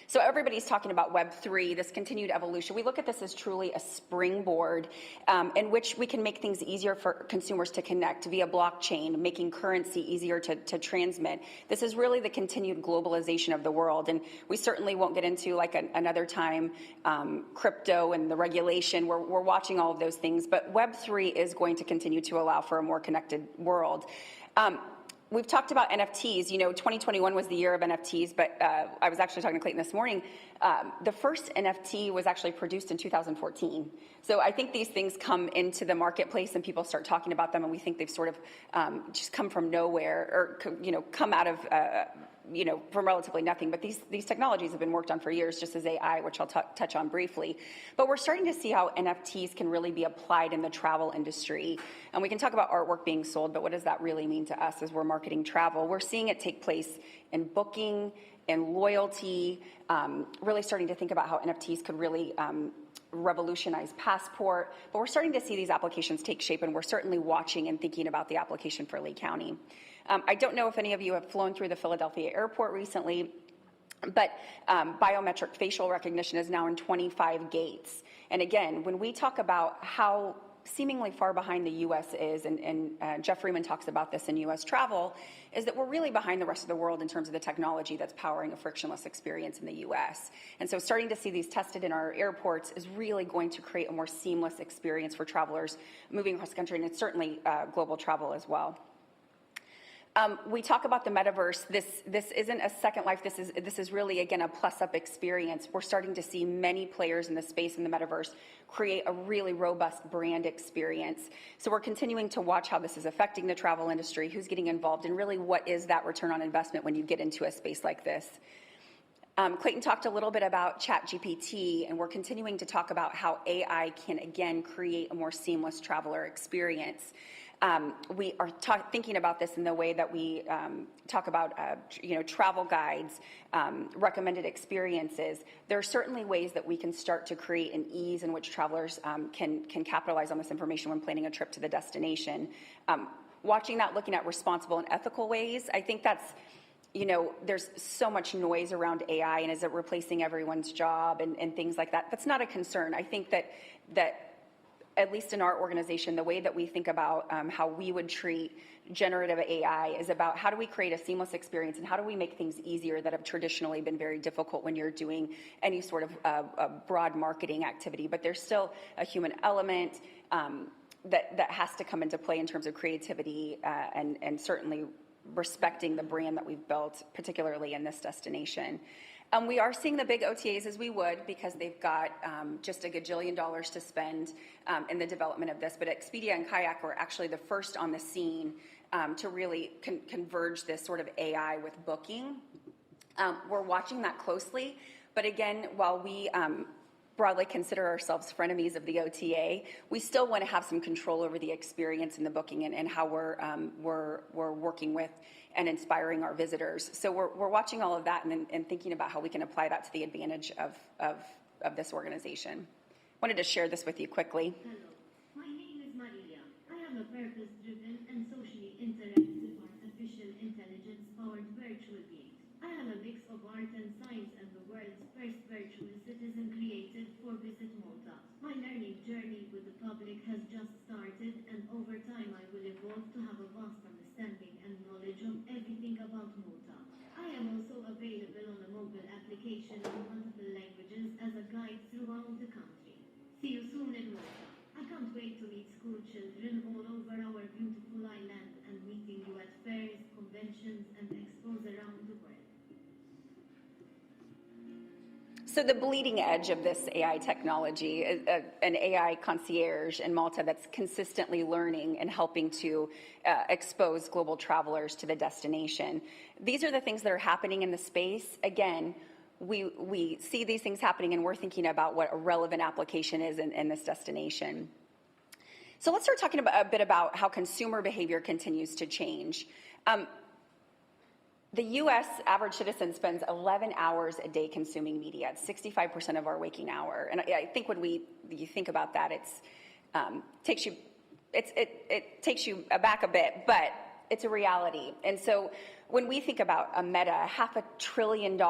So everybody's talking about Web3, this continued evolution. We look at this as truly a springboard in which we can make things easier for consumers to connect via blockchain, making currency easier to transmit. This is really the continued globalization of the world. And we certainly won't get into like another time crypto and the regulation. We're watching all of those things. But Web3 is going to continue to allow for a more connected world. We've talked about NFTs. You know, 2021 was the year of NFTs, but I was actually talking to Clayton this morning. The first NFT was actually produced in 2014. So I think these things come into the marketplace and people start talking about them, and we think they've sort of just come from nowhere, or come out of from relatively nothing. But these technologies have been worked on for years, just as AI, which I'll touch on briefly. But we're starting to see how NFTs can really be applied in the travel industry. And we can talk about artwork being sold, but what does that really mean to us as we're marketing travel? We're seeing it take place in booking and loyalty, really starting to think about how NFTs could really revolutionize Passport. But we're starting to see these applications take shape, and we're certainly watching and thinking about the application for Lee County. I don't know if any of you have flown through the Philadelphia airport recently, but biometric facial recognition is now in 25 gates. And again, when we talk about how seemingly far behind the U.S. is, and Jeff Freeman talks about this in U.S. travel, is that we're really behind the rest of the world in terms of the technology that's powering a frictionless experience in the U.S. And so starting to see these tested in our airports is really going to create a more seamless experience for travelers moving across the country, and it's certainly global travel as well. We talk about the metaverse. This isn't a second life. This is really, again, a plus-up experience. We're starting to see many players in the space in the metaverse create a really robust brand experience. So we're continuing to watch how this is affecting the travel industry, who's getting involved, and really what is that return on investment when you get into a space like this. Clayton talked a little bit about ChatGPT, and we're continuing to talk about how AI can, again, create a more seamless traveler experience. We are thinking about this in the way that we talk about, travel guides, recommended experiences. There are certainly ways that we can start to create an ease in which travelers can capitalize on this information when planning a trip to the destination. Watching that, looking at responsible and ethical ways, I think that's, there's so much noise around AI, and is it replacing everyone's job and things like that? That's not a concern. I think that at least in our organization, the way that we think about how we would treat generative AI is about how do we create a seamless experience, and how do we make things easier that have traditionally been very difficult when you're doing any sort of a broad marketing activity. But there's still a human element that has to come into play in terms of creativity and certainly respecting the brand that we've built, particularly in this destination. We are seeing the big OTAs as we would, because they've got just a gajillion dollars to spend in the development of this. But Expedia and Kayak were actually the first on the scene to really converge this sort of AI with booking. We're watching that closely. But again, while we broadly consider ourselves frenemies of the OTA, we still want to have some control over the experience and the booking and how we're working with and inspiring our visitors. So we're watching all of that and thinking about how we can apply that to the advantage of this organization. Wanted to share this with you quickly. Hello, my name is Maria. I am a purpose-driven and socially interactive artificial intelligence-powered virtual being. I am a mix of art and science and the world's first virtual citizen created for Visit Malta. My learning journey with the public has just started, and over time I will evolve to have a vast understanding and knowledge of everything about Malta. I am also available on a mobile application in multiple languages as a guide throughout the country. See you soon in Malta. I can't wait to meet school children all over our beautiful island and meeting you at fairs, conventions, and expos around the world. So the bleeding edge of this AI technology is an AI concierge in Malta that's consistently learning and helping to expose global travelers to the destination. These are the things that are happening in the space. Again, we see these things happening, and we're thinking about what a relevant application is in this destination. So let's start talking a bit about how consumer behavior continues to change. The U.S. average citizen spends 11 hours a day consuming media. It's 65% of our waking hour. And I think when you think about that, it takes you aback a bit, but it's a reality. And so when we think about a Meta, a $500 billion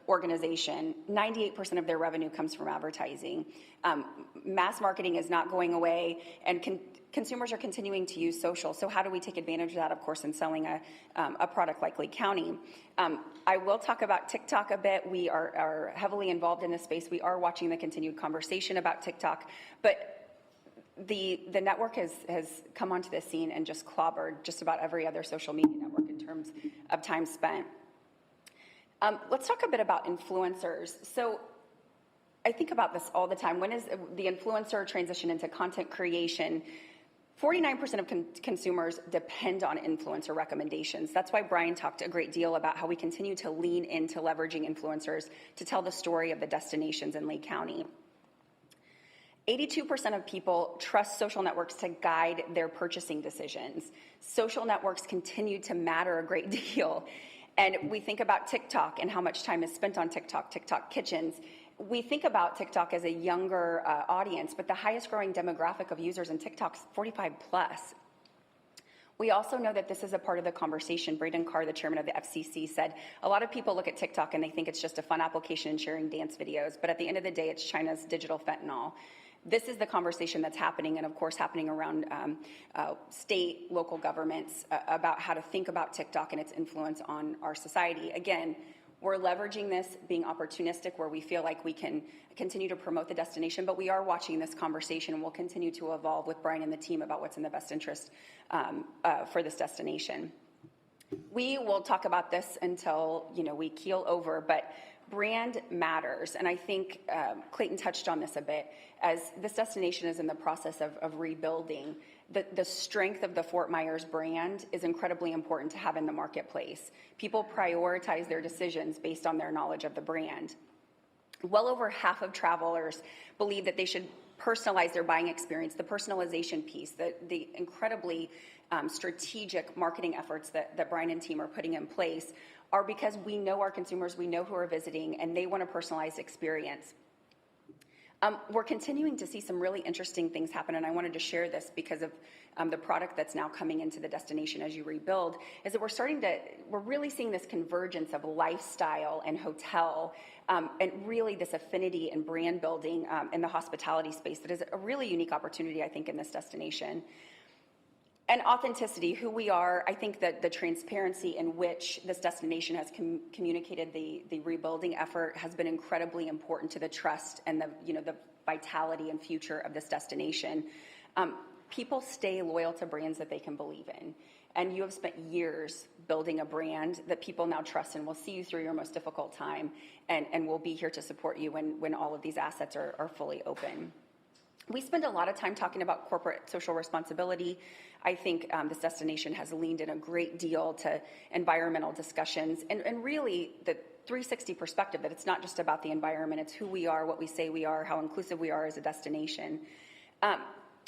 organization, 98% of their revenue comes from advertising. Mass marketing is not going away, and consumers are continuing to use social. So how do we take advantage of that, of course, in selling a product like Lake County? I will talk about TikTok a bit. We are heavily involved in this space. We are watching the continued conversation about TikTok, but the network has come onto the scene and just clobbered just about every other social media network in terms of time spent. Let's talk a bit about influencers. So I think about this all the time. When is the influencer transition into content creation? 49% of consumers depend on influencer recommendations. That's why Brian talked a great deal about how we continue to lean into leveraging influencers to tell the story of the destinations in Lake County. 82% of people trust social networks to guide their purchasing decisions. Social networks continue to matter a great deal. And we think about TikTok and how much time is spent on TikTok, TikTok kitchens. We think about TikTok as a younger audience, but the highest growing demographic of users in TikTok is 45 plus. We also know that this is a part of the conversation. Braden Carr, the chairman of the FCC, said a lot of people look at TikTok and they think it's just a fun application and sharing dance videos, but at the end of the day, it's China's digital fentanyl. This is the conversation that's happening, and of course happening around state, local governments about how to think about TikTok and its influence on our society. Again, we're leveraging this, being opportunistic where we feel like we can continue to promote the destination, but we are watching this conversation, and we'll continue to evolve with Brian and the team about what's in the best interest for this destination. We will talk about this until we keel over, but brand matters, and I think Clayton touched on this a bit. As this destination is in the process of rebuilding, the strength of the Fort Myers brand is incredibly important to have in the marketplace. People prioritize their decisions based on their knowledge of the brand. Well over half of travelers believe that they should personalize their buying experience. The personalization piece, the incredibly strategic marketing efforts that Brian and team are putting in place are because we know our consumers, we know who are visiting, and they want a personalized experience. We're continuing to see some really interesting things happen, and I wanted to share this because of the product that's now coming into the destination as you rebuild, is that we're really seeing this convergence of lifestyle and hotel, and really this affinity and brand building in the hospitality space that is a really unique opportunity, I think, in this destination. And authenticity, who we are. I think that the transparency in which this destination has communicated the rebuilding effort has been incredibly important to the trust and the vitality and future of this destination. People stay loyal to brands that they can believe in. And you have spent years building a brand that people now trust and will see you through your most difficult time, and will be here to support you when all of these assets are fully open. We spend a lot of time talking about corporate social responsibility. I think this destination has leaned in a great deal to environmental discussions and really the 360 perspective, that it's not just about the environment, it's who we are, what we say we are, how inclusive we are as a destination.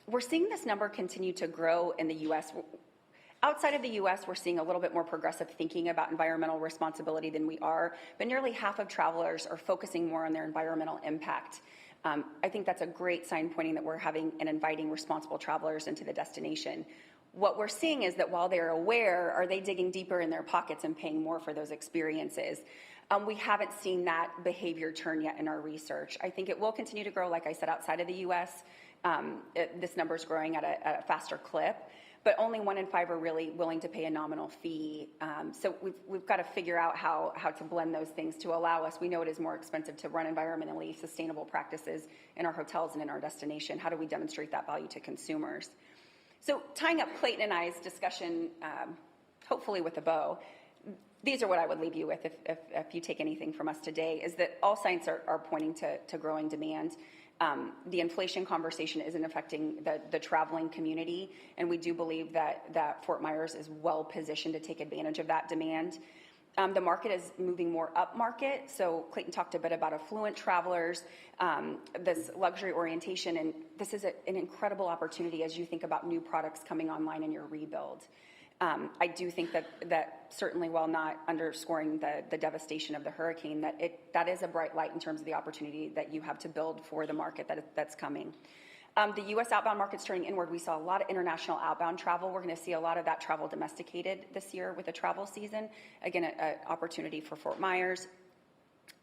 We're seeing this number continue to grow in the U.S. Outside of the U.S., we're seeing a little bit more progressive thinking about environmental responsibility than we are, but nearly half of travelers are focusing more on their environmental impact. I think that's a great sign pointing that we're having and inviting responsible travelers into the destination. What we're seeing is that while they're aware, are they digging deeper in their pockets and paying more for those experiences? We haven't seen that behavior turn yet in our research. I think it will continue to grow, like I said, outside of the U.S. This number is growing at a faster clip, but only 1 in 5 are really willing to pay a nominal fee. So we've got to figure out how to blend those things to allow us. We know it is more expensive to run environmentally sustainable practices in our hotels and in our destination. How do we demonstrate that value to consumers? So tying up Clayton and I's discussion, hopefully with a bow, these are what I would leave you with if you take anything from us today, is that all signs are pointing to growing demand. The inflation conversation isn't affecting the traveling community, and we do believe that Fort Myers is well positioned to take advantage of that demand. The market is moving more up market, so Clayton talked a bit about affluent travelers, this luxury orientation, and this is an incredible opportunity as you think about new products coming online in your rebuild. I do think that certainly, while not underscoring the devastation of the hurricane, that is a bright light in terms of the opportunity that you have to build for the market that's coming. The U.S. outbound market's turning inward. We saw a lot of international outbound travel. We're going to see a lot of that travel domesticated this year with the travel season. Again, an opportunity for Fort Myers.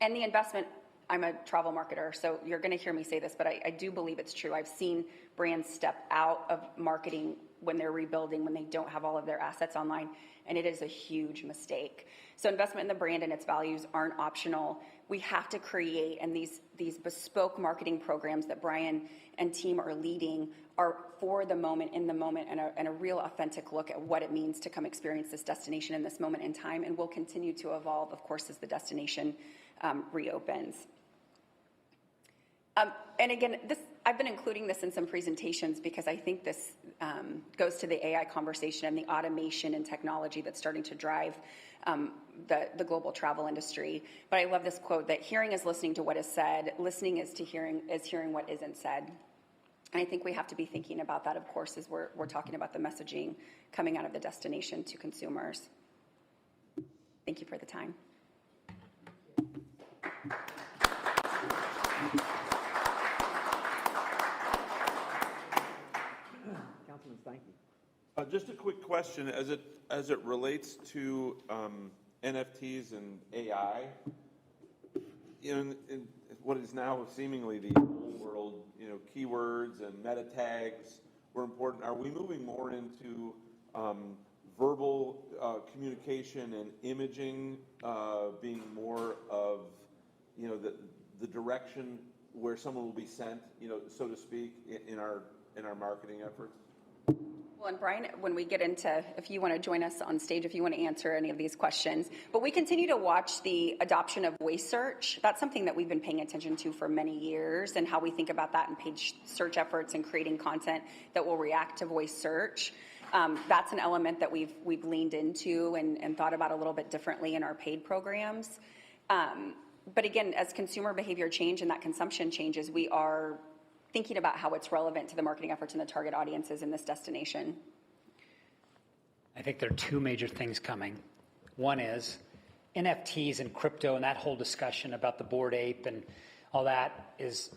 And the investment, I'm a travel marketer, so you're going to hear me say this, but I do believe it's true. I've seen brands step out of marketing when they're rebuilding, when they don't have all of their assets online, and it is a huge mistake. So investment in the brand and its values aren't optional. We have to create, and these bespoke marketing programs that Brian and team are leading are for the moment, in the moment, and a real authentic look at what it means to come experience this destination in this moment in time, and will continue to evolve, of course, as the destination reopens. And again, I've been including this in some presentations because I think this goes to the AI conversation and the automation and technology that's starting to drive the global travel industry. But I love this quote that hearing is listening to what is said, listening is hearing what isn't said. And I think we have to be thinking about that, of course, as we're talking about the messaging coming out of the destination to consumers. Thank you for the time. Councilman Steinke. Just a quick question, as it relates to NFTs and AI, in what is now seemingly the old world, keywords and meta tags were important. Are we moving more into verbal communication and imaging being more of, the direction where someone will be sent, so to speak, in our marketing efforts? Well, and Brian, when we get into, if you want to join us on stage, if you want to answer any of these questions, but we continue to watch the adoption of voice search. That's something that we've been paying attention to for many years, and how we think about that in page search efforts and creating content that will react to voice search. That's an element that we've leaned into and thought about a little bit differently in our paid programs. But again, as consumer behavior change and that consumption changes, we are thinking about how it's relevant to the marketing efforts and the target audiences in this destination. I think there are two major things coming. One is NFTs and crypto, and that whole discussion about the Bored Ape and all that is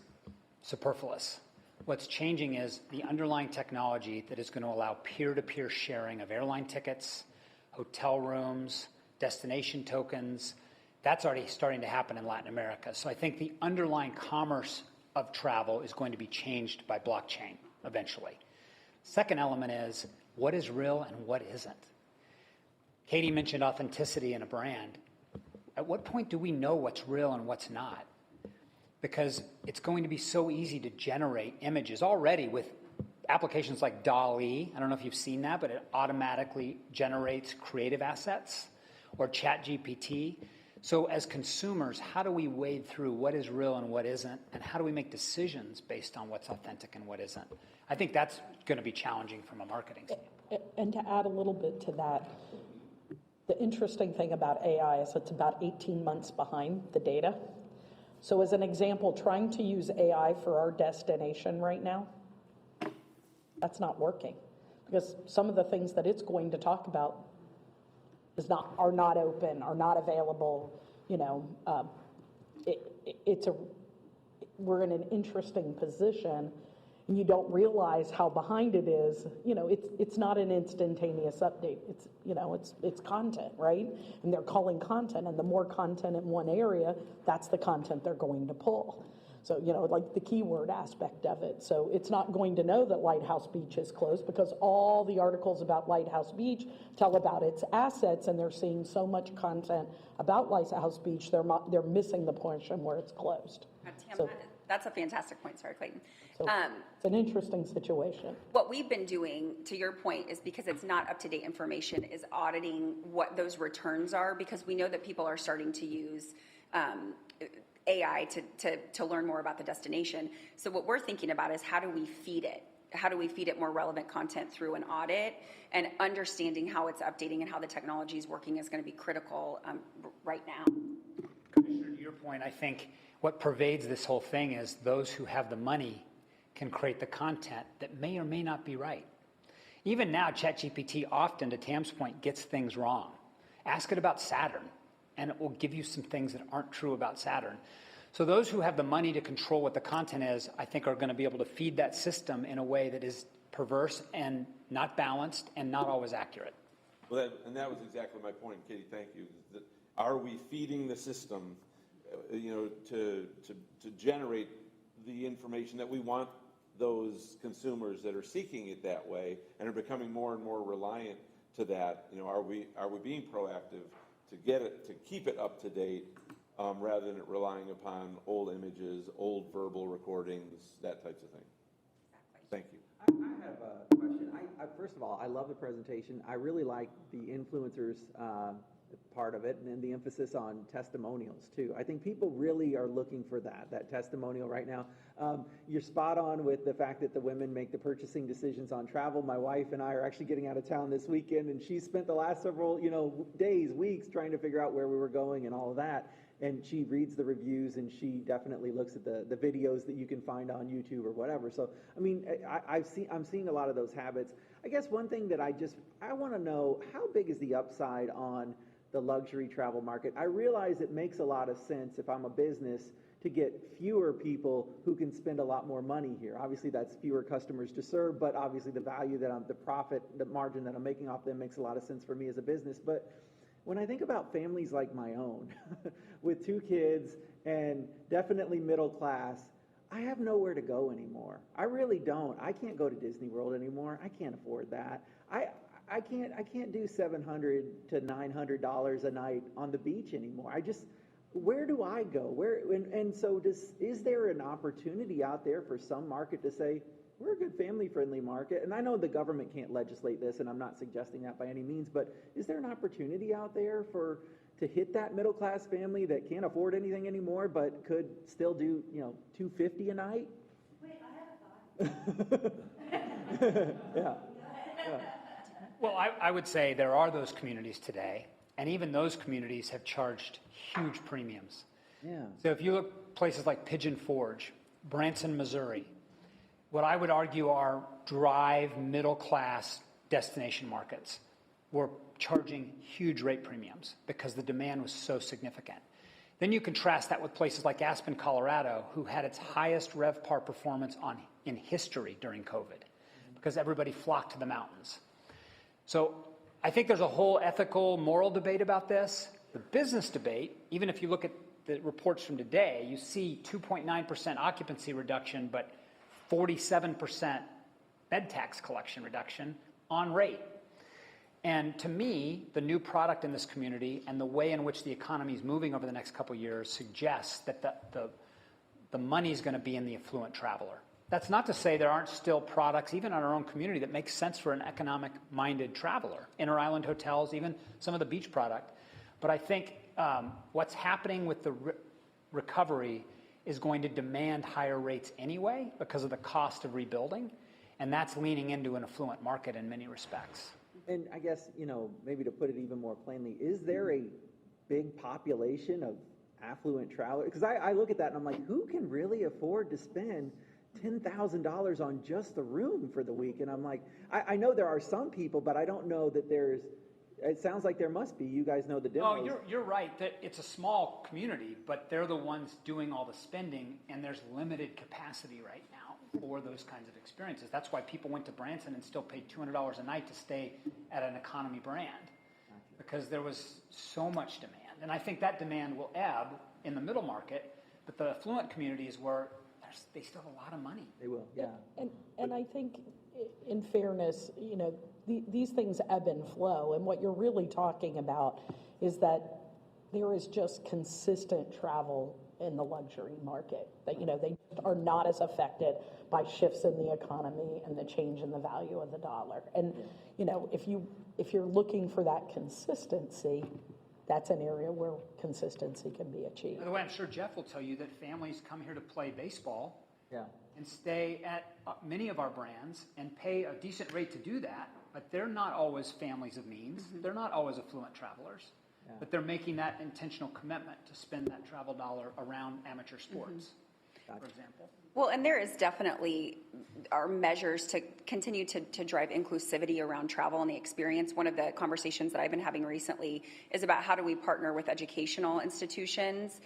superfluous. What's changing is the underlying technology that is going to allow peer-to-peer sharing of airline tickets, hotel rooms, destination tokens. That's already starting to happen in Latin America. So I think the underlying commerce of travel is going to be changed by blockchain eventually. Second element is what is real and what isn't. Katie mentioned authenticity in a brand. At what point do we know what's real and what's not? Because it's going to be so easy to generate images already with applications like DALL-E. I don't know if you've seen that, but it automatically generates creative assets, or ChatGPT. So as consumers, how do we wade through what is real and what isn't, and how do we make decisions based on what's authentic and what isn't? I think that's going to be challenging from a marketing standpoint. And to add a little bit to that, the interesting thing about AI is it's about 18 months behind the data. So as an example, trying to use AI for our destination right now, that's not working, because some of the things that it's going to talk about are not open, are not available. We're in an interesting position, and you don't realize how behind it is. It's not an instantaneous update. It's content, right? And they're calling content, and the more content in one area, that's the content they're going to pull. So, like the keyword aspect of it. So it's not going to know that Lighthouse Beach is closed, because all the articles about Lighthouse Beach tell about its assets, and they're seeing so much content about Lighthouse Beach, they're missing the portion where it's closed. Tam, that's a fantastic point. Sorry, Clayton. So it's an interesting situation. What we've been doing, to your point, is because it's not up-to-date information, is auditing what those returns are, because we know that people are starting to use AI to learn more about the destination. So what we're thinking about is how do we feed it? How do we feed it more relevant content through an audit? And understanding how it's updating and how the technology is working is going to be critical right now. Commissioner, to your point, I think what pervades this whole thing is those who have the money can create the content that may or may not be right. Even now, ChatGPT often, to Tam's point, gets things wrong. Ask it about Saturn, and it will give you some things that aren't true about Saturn. So those who have the money to control what the content is, I think, are going to be able to feed that system in a way that is perverse and not balanced and not always accurate. Well, that was exactly my point, Katie. Thank you. Are we feeding the system, to generate the information that we want those consumers that are seeking it that way and are becoming more and more reliant to that? Are we being proactive to get it, to keep it up to date, rather than relying upon old images, old verbal recordings, that types of thing? Thank you. I have a question. First of all, I love the presentation. I really like the influencers part of it, and then the emphasis on testimonials too. I think people really are looking for that testimonial right now. You're spot on with the fact that the women make the purchasing decisions on travel. My wife and I are actually getting out of town this weekend, and she spent the last several days, weeks trying to figure out where we were going and all of that. And she reads the reviews, and she definitely looks at the videos that you can find on YouTube or whatever. So, I mean, I'm seeing a lot of those habits. I guess one thing that I want to know, how big is the upside on the luxury travel market? I realize it makes a lot of sense if I'm a business to get fewer people who can spend a lot more money here. Obviously, that's fewer customers to serve, but obviously the value that the profit, the margin that I'm making off them makes a lot of sense for me as a business. But when I think about families like my own, with 2 kids and definitely middle class, I have nowhere to go anymore. I really don't. I can't go to Disney World anymore. I can't afford that. I can't do $700 to $900 a night on the beach anymore. Where do I go? Is there an opportunity out there for some market to say, we're a good family-friendly market? And I know the government can't legislate this, and I'm not suggesting that by any means, but is there an opportunity out there to hit that middle-class family that can't afford anything anymore, but could still do, $250 a night? Wait, I have a thought. Yeah. Well, I would say there are those communities today, and even those communities have charged huge premiums. Yeah. So if you look places like Pigeon Forge, Branson, Missouri, what I would argue are drive middle-class destination markets were charging huge rate premiums because the demand was so significant. Then you contrast that with places like Aspen, Colorado, who had its highest RevPAR performance in history during COVID because everybody flocked to the mountains. So I think there's a whole ethical, moral debate about this. The business debate, even if you look at the reports from today, you see 2.9% occupancy reduction, but 47% bed tax collection reduction on rate. And to me, the new product in this community and the way in which the economy is moving over the next couple of years suggests that the money is going to be in the affluent traveler. That's not to say there aren't still products, even in our own community, that make sense for an economic-minded traveler. Inter-island hotels, even some of the beach product. But I think what's happening with the recovery is going to demand higher rates anyway because of the cost of rebuilding, and that's leaning into an affluent market in many respects. And I guess, maybe to put it even more plainly, is there a big population of affluent travelers? Because I look at that and I'm like, who can really afford to spend $10,000 on just the room for the week? And I'm like, I know there are some people, but I don't know that it sounds like there must be. You guys know the demos. Oh, you're right that it's a small community, but they're the ones doing all the spending, and there's limited capacity right now for those kinds of experiences. That's why people went to Branson and still paid $200 a night to stay at an economy brand, because there was so much demand. And I think that demand will ebb in the middle market, but the affluent communities where they still have a lot of money. They will, yeah. And I think, in fairness, these things ebb and flow. And what you're really talking about is that there is just consistent travel in the luxury market. That they are not as affected by shifts in the economy and the change in the value of the dollar. And if you're looking for that consistency, that's an area where consistency can be achieved. By the way, I'm sure Jeff will tell you that families come here to play baseball and stay at many of our brands and pay a decent rate to do that, but they're not always families of means. They're not always affluent travelers, but they're making that intentional commitment to spend that travel dollar around amateur sports, for example. Well, and there is definitely our measures to continue to drive inclusivity around travel and the experience. One of the conversations that I've been having recently is about how do we partner with educational institutions,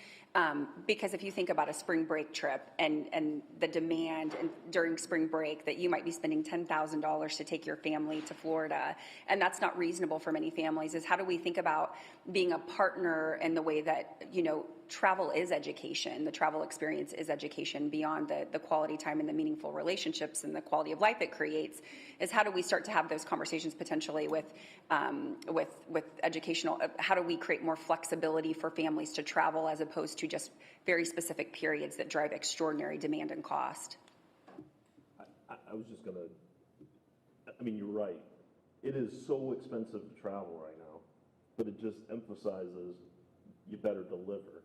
because if you think about a spring break trip and the demand during spring break that you might be spending $10,000 to take your family to Florida, and that's not reasonable for many families, is how do we think about being a partner in the way that, travel is education, the travel experience is education beyond the quality time and the meaningful relationships and the quality of life it creates, is how do we start to have those conversations potentially with educational, how do we create more flexibility for families to travel as opposed to just very specific periods that drive extraordinary demand and cost? I was just you're right. It is so expensive to travel right now, but it just emphasizes you better deliver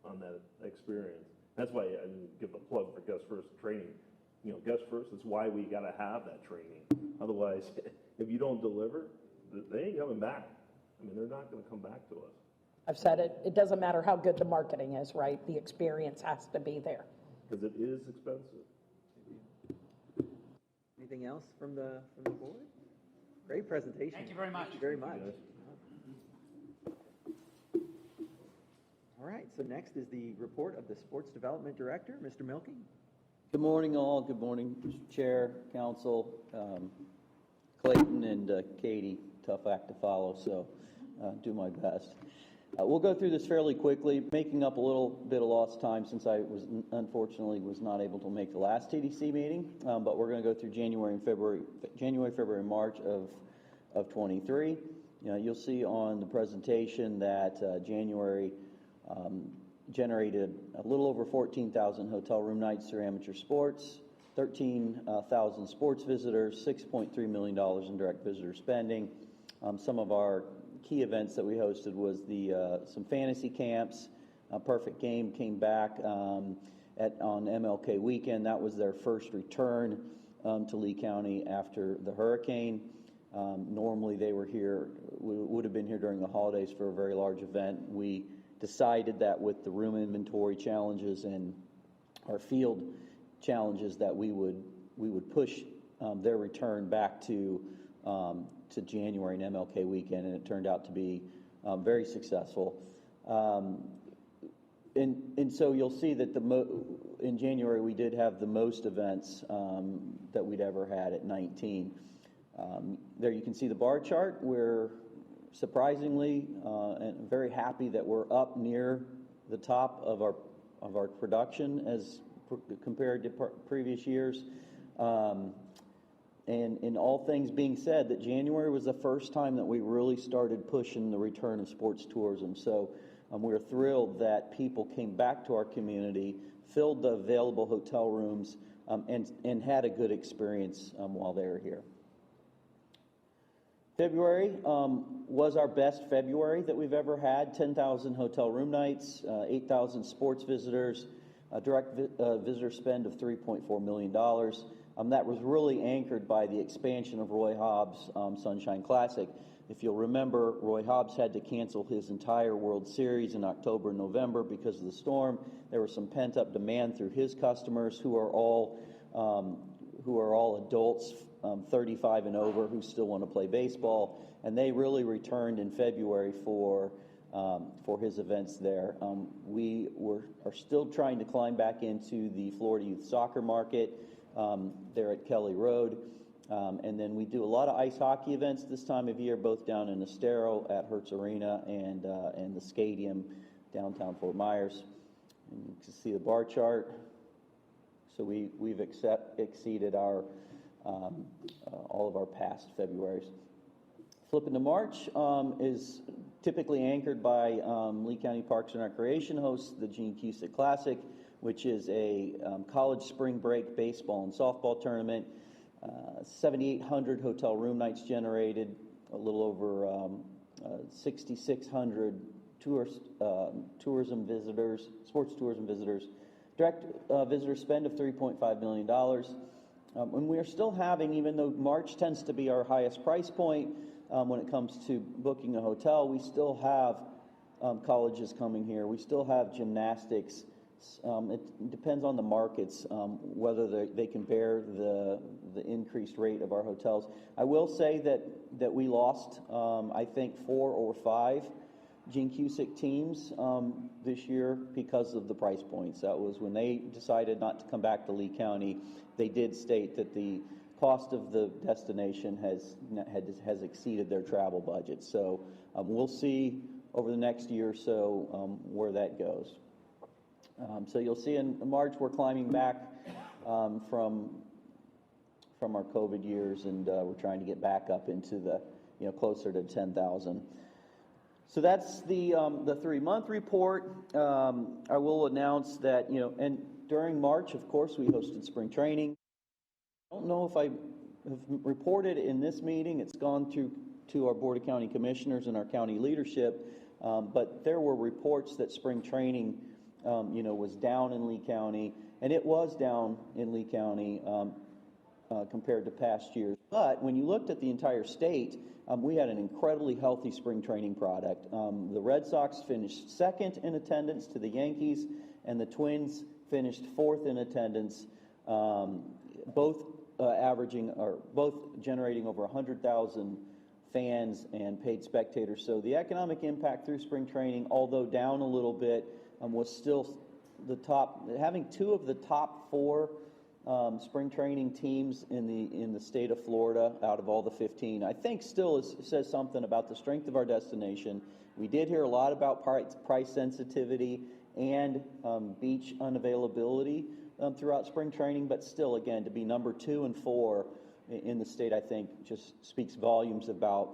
on that experience. That's why I didn't give a plug for Guest First training. Guest First, it's why we got to have that training. Otherwise, if you don't deliver, they ain't coming back. They're not going to come back to us. I've said it. It doesn't matter how good the marketing is, right? The experience has to be there. Because it is expensive. Anything else from the board? Great presentation. Thank you very much. Thank you very much. All right, so next is the report of the Sports Development Director, Mr. Milking. Good morning, all. Good morning, Mr. Chair, Council, Clayton, and Katie. Tough act to follow, so do my best. We'll go through this fairly quickly, making up a little bit of lost time since I unfortunately was not able to make the last TDC meeting, but we're going to go through January, February, March of 23. You'll see on the presentation that January generated a little over 14,000 hotel room nights through amateur sports, 13,000 sports visitors, $6.3 million in direct visitor spending. Some of our key events that we hosted was some fantasy camps. Perfect Game came back on MLK weekend. That was their first return to Lee County after the hurricane. Normally they were here, would have been here during the holidays for a very large event. We decided that with the room inventory challenges and our field challenges that we would push their return back to January and MLK weekend, and it turned out to be very successful. And so you'll see that in January we did have the most events that we'd ever had at 19. There you can see the bar chart. We're surprisingly and very happy that we're up near the top of our production as compared to previous years. And in all things being said, that January was the first time that we really started pushing the return of sports tourism. So we're thrilled that people came back to our community, filled the available hotel rooms, and had a good experience while they were here. February was our best February that we've ever had. 10,000 hotel room nights, 8,000 sports visitors, a direct visitor spend of $3.4 million. That was really anchored by the expansion of Roy Hobbs' Sunshine Classic. If you'll remember, Roy Hobbs had to cancel his entire World Series in October and November because of the storm. There was some pent-up demand through his customers who are all adults, 35 and over, who still want to play baseball, and they really returned in February for his events there. We are still trying to climb back into the Florida youth soccer market there at Kelly Road. And then we do a lot of ice hockey events this time of year, both down in Estero at Hertz Arena and the Stadium downtown Fort Myers. And you can see the bar chart. So we've exceeded our all of our past Februarys. Flipping to March is typically anchored by Lee County Parks and Recreation hosts the Gene Cusick Classic, which is a college spring break baseball and softball tournament. 7,800 hotel room nights generated, a little over 6,600 tourism visitors, sports tourism visitors, direct visitor spend of $3.5 million. And we are still having, even though March tends to be our highest price point when it comes to booking a hotel, we still have colleges coming here. We still have gymnastics. It depends on the markets, whether they can bear the increased rate of our hotels. I will say that we lost, I think, 4 or 5 Gene Cusick teams this year because of the price points. That was when they decided not to come back to Lee County. They did state that the cost of the destination has exceeded their travel budget. So we'll see over the next year or so where that goes. So you'll see in March we're climbing back from our COVID years, and we're trying to get back up into the closer to 10,000. So that's the 3-month report. I will announce that and during March, of course, we hosted spring training. I don't know if I have reported in this meeting. It's gone to our Board of County Commissioners and our county leadership, but there were reports that spring training was down in Lee County, and it was down in Lee County compared to past years. But when you looked at the entire state, we had an incredibly healthy spring training product. The Red Sox finished second in attendance to the Yankees, and the Twins finished fourth in attendance, both generating over 100,000 fans and paid spectators. So the economic impact through spring training, although down a little bit, was still the top. Having 2 of the top 4 spring training teams in the state of Florida out of all the 15. I think still says something about the strength of our destination. We did hear a lot about price sensitivity and beach unavailability throughout spring training, but still, again, to be number 2 and 4 in the state, I think just speaks volumes about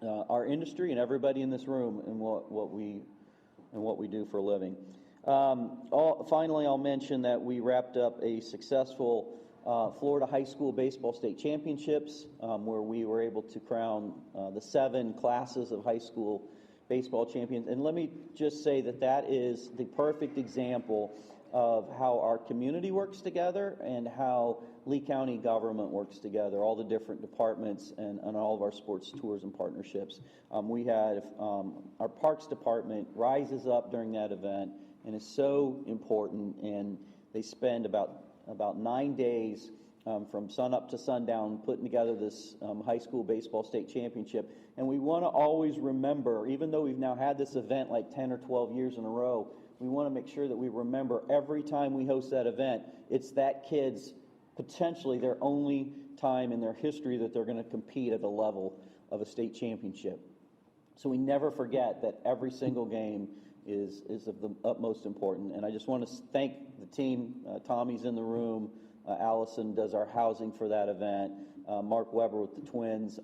our industry and everybody in this room and what we do for a living. Finally, I'll mention that we wrapped up a successful Florida High School Baseball State Championships, where we were able to crown the 7 classes of high school baseball champions. And let me just say that that is the perfect example of how our community works together and how Lee County government works together, all the different departments and all of our sports tourism partnerships. We had our Parks Department rises up during that event and is so important, and they spend about 9 days from sunup to sundown putting together this high school baseball state championship. And we want to always remember, even though we've now had this event like 10 or 12 years in a row, we want to make sure that we remember every time we host that event, it's that kid's potentially their only time in their history that they're going to compete at the level of a state championship. So we never forget that every single game is of the utmost importance. And I just want to thank the team. Tommy's in the room. Allison does our housing for that event. Mark Weber with the Twins.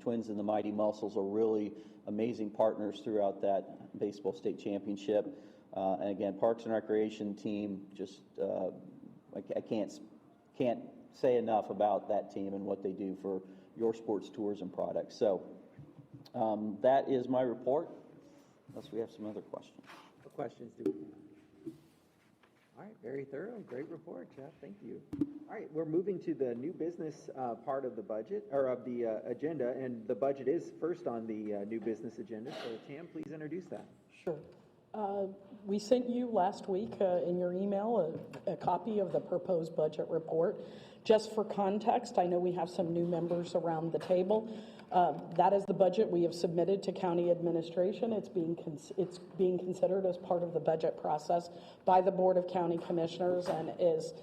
Twins and the Mighty Muscles are really amazing partners throughout that baseball state championship. And again, Parks and Recreation team, just I can't say enough about that team and what they do for your sports tourism products. So that is my report, unless we have some other questions. What questions do we have? All right, very thorough, great report, Jeff, thank you. All right, we're moving to the new business part of the budget, or of the agenda, and the budget is first on the new business agenda, so Tam, please introduce that. Sure. We sent you last week in your email a copy of the proposed budget report. Just for context, I know we have some new members around the table. That is the budget we have submitted to county administration. It's being considered as part of the budget process by the Board of County Commissioners and is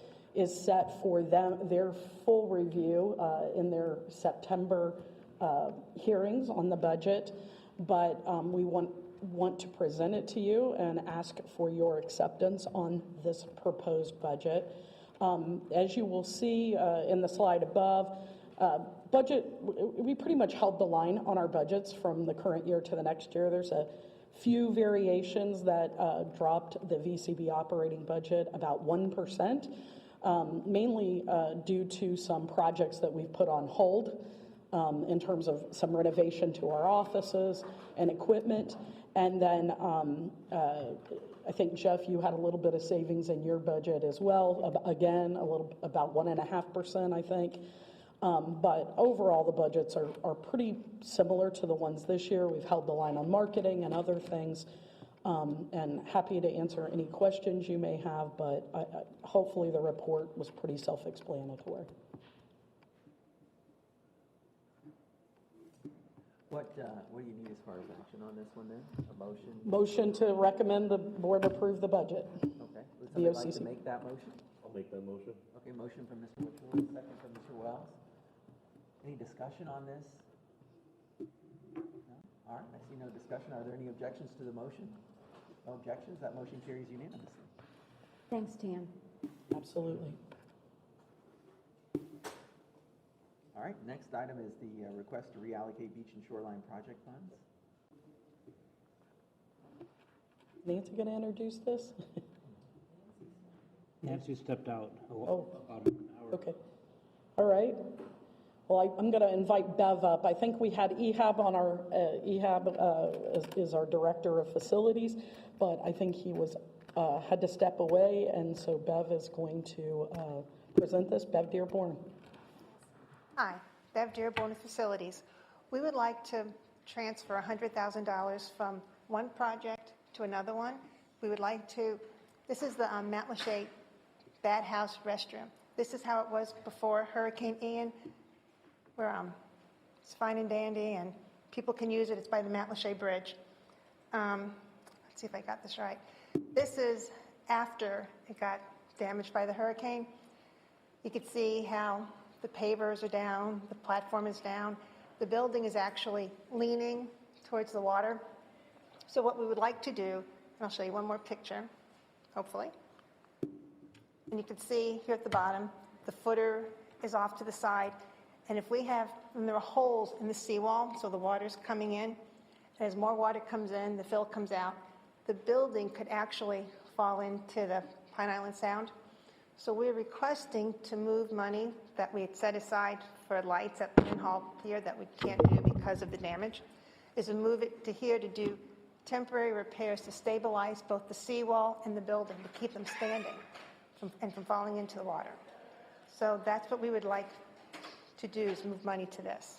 set for their full review in their September hearings on the budget. But we want to present it to you and ask for your acceptance on this proposed budget. As you will see in the slide above, budget, we pretty much held the line on our budgets from the current year to the next year. There's a few variations that dropped the VCB operating budget about 1%, mainly due to some projects that we've put on hold in terms of some renovation to our offices and equipment. And then I think, Jeff, you had a little bit of savings in your budget as well. Again, about 1.5%, I think. But overall, the budgets are pretty similar to the ones this year. We've held the line on marketing and other things. And happy to answer any questions you may have, but hopefully the report was pretty self-explanatory. What do you need as far as action on this one then? A motion? Motion to recommend the board approve the budget. Okay. Would somebody like to make that motion? I'll make that motion. Okay, motion from Mr. Whitfield, second from Mr. Wells. Any discussion on this? No? All right, I see no discussion. Are there any objections to the motion? No objections. That motion carries unanimously. Thanks, Tam. Absolutely. All right, next item is the request to reallocate beach and shoreline project funds. Nancy going to introduce this? Nancy stepped out about an hour. Okay. All right. Well, I'm going to invite Bev up. I think we had Ehab on our, Ehab is our director of facilities, but I think he had to step away, and so Bev is going to present this. Bev Dearborn. Hi, Bev Dearborn of Facilities. We would like to transfer $100,000 from one project to another one. We would like to, this is the Matlacha Bad House restroom. This is how it was before Hurricane Ian, where it's fine and dandy and people can use it. It's by the Matlacha Bridge. Let's see if I got this right. This is after it got damaged by the hurricane. You can see how the pavers are down, the platform is down. The building is actually leaning towards the water. So what we would like to do, and I'll show you one more picture, hopefully. And you can see here at the bottom, the footer is off to the side. And if we have, and there are holes in the seawall, so the water's coming in. And as more water comes in, the fill comes out. The building could actually fall into the Pine Island Sound. So we're requesting to move money that we had set aside for lights at Lynn Hall Pier that we can't do because of the damage, is to move it to here to do temporary repairs to stabilize both the seawall and the building, to keep them standing and from falling into the water. So that's what we would like to do, is move money to this.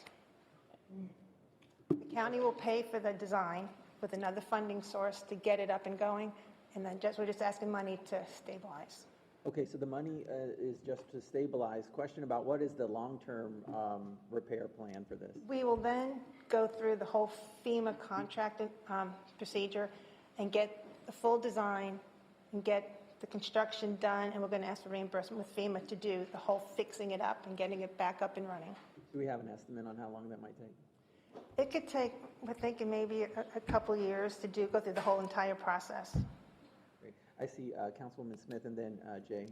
The county will pay for the design with another funding source to get it up and going, and then we're just asking money to stabilize. Okay, so the money is just to stabilize. Question about what is the long-term repair plan for this? We will then go through the whole FEMA contract procedure and get the full design and get the construction done, and we're going to ask for reimbursement with FEMA to do the whole fixing it up and getting it back up and running. Do we have an estimate on how long that might take? It could take, we're thinking maybe a couple years to go through the whole entire process. Great. I see Councilwoman Smith and then Jay.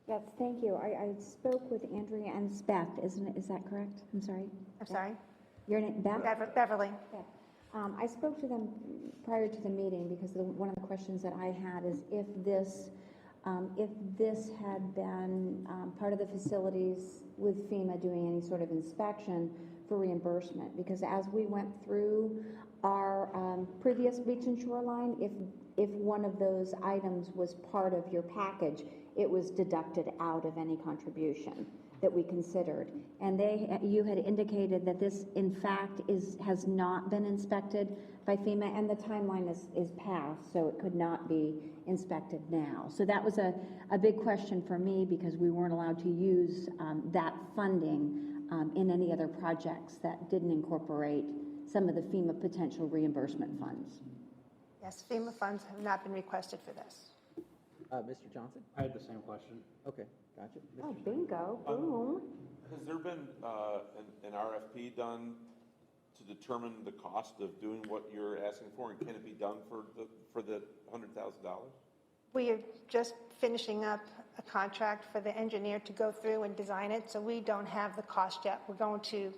Yes, thank you. I spoke with Andrea and Beth, isn't it? Is that correct? I'm sorry. I'm sorry? Your name, Beth? Beverly. Beth. I spoke to them prior to the meeting because one of the questions that I had is if this had been part of the facilities with FEMA doing any sort of inspection for reimbursement, because as we went through our previous beach and shoreline, if one of those items was part of your package, it was deducted out of any contribution that we considered. And you had indicated that this, in fact, has not been inspected by FEMA, and the timeline is passed, so it could not be inspected now. So that was a big question for me, because we weren't allowed to use that funding in any other projects that didn't incorporate some of the FEMA potential reimbursement funds. Yes, FEMA funds have not been requested for this. Mr. Johnson? I had the same question. Okay, gotcha. Oh, bingo, boom. Has there been an RFP done to determine the cost of doing what you're asking for, and can it be done for the $100,000? We are just finishing up a contract for the engineer to go through and design it, so we don't have the cost yet. We're going to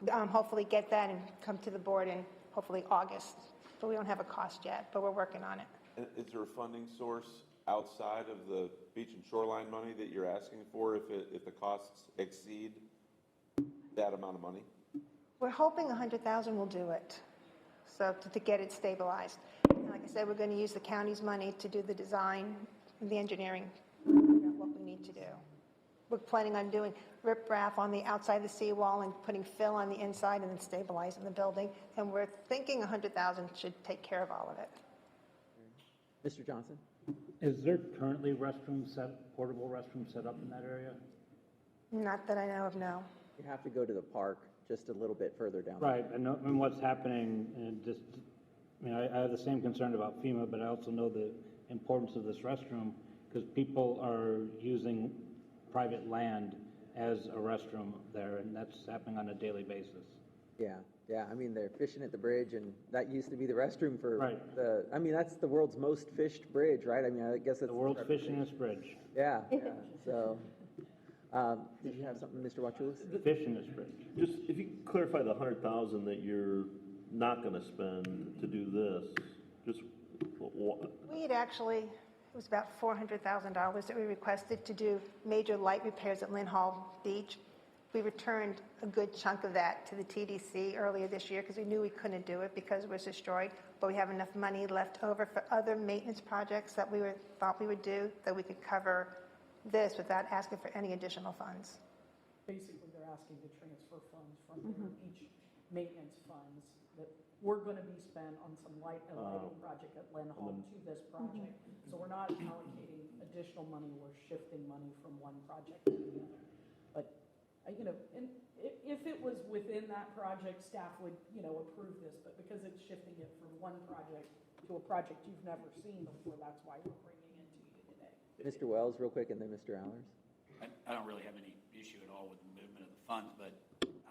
hopefully get that and come to the board in hopefully August, but we don't have a cost yet, but we're working on it. And is there a funding source outside of the beach and shoreline money that you're asking for if the costs exceed that amount of money? We're hoping 100,000 will do it, so to get it stabilized. And like I said, we're going to use the county's money to do the design and the engineering, what we need to do. We're planning on doing riprap on the outside of the seawall and putting fill on the inside and then stabilizing the building. And we're thinking 100,000 should take care of all of it. Mr. Johnson? Is there currently portable restrooms set up in that area? Not that I know of, no. You have to go to the park just a little bit further down. Right, I know what's happening, and I have the same concern about FEMA, but I also know the importance of this restroom, because people are using private land as a restroom there, and that's happening on a daily basis. Yeah, I mean, they're fishing at the bridge, and that used to be the restroom for right. That's the world's most fished bridge, right? I mean, I guess it's the world's fishingest bridge. Yeah, so, did you have something, Mr. Wachulis? The fishingest bridge. Just, if you clarify the 100,000 that you're not gonna spend to do this, just what? We had actually, it was about $400,000 that we requested to do major light repairs at Lynn Hall Beach. We returned a good chunk of that to the TDC earlier this year because we knew we couldn't do it because it was destroyed, but we have enough money left over for other maintenance projects that we thought we would do, that we could cover this without asking for any additional funds. Basically, they're asking to transfer funds from their beach maintenance funds that were going to be spent on some lighting project at Lynn Hall to this project. So we're not allocating additional money, we're shifting money from one project to the other. But and if it was within that project, staff would, approve this, but because it's shifting it from one project to a project you've never seen before, that's why we're bringing it to you today. Mr. Wells, real quick, and then Mr. Allers. I don't really have any issue at all with the movement of the funds, but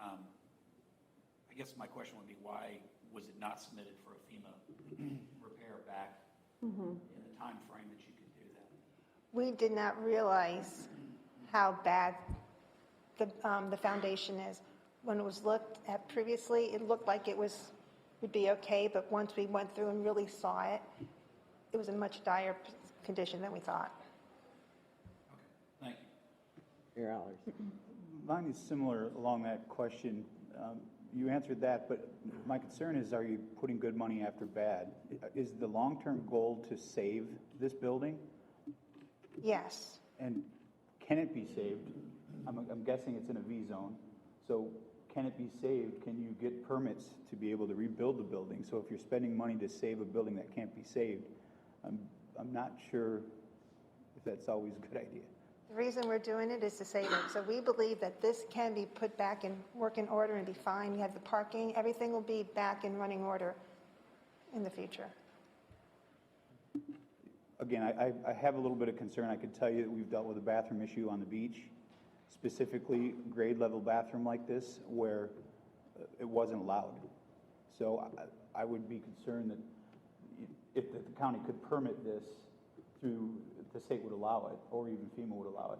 I guess my question would be, why was it not submitted for a FEMA repair back in the time frame that you could do that? We did not realize how bad the foundation is. When it was looked at previously, it looked like it would be okay, but once we went through and really saw it, it was in much dire condition than we thought. Thank you. Your Allers. Mine is similar along that question. You answered that, but my concern is, are you putting good money after bad? Is the long-term goal to save this building? Yes. And can it be saved? I'm guessing it's in a V zone. So can it be saved? Can you get permits to be able to rebuild the building? So if you're spending money to save a building that can't be saved, I'm not sure if that's always a good idea. The reason we're doing it is to save it. So we believe that this can be put back in working order and be fine. You have the parking, everything will be back in running order in the future. Again, I have a little bit of concern. I could tell you that we've dealt with a bathroom issue on the beach, specifically grade level bathroom like this, where it wasn't allowed. So I would be concerned that if the county could permit this through, the state would allow it, or even FEMA would allow it,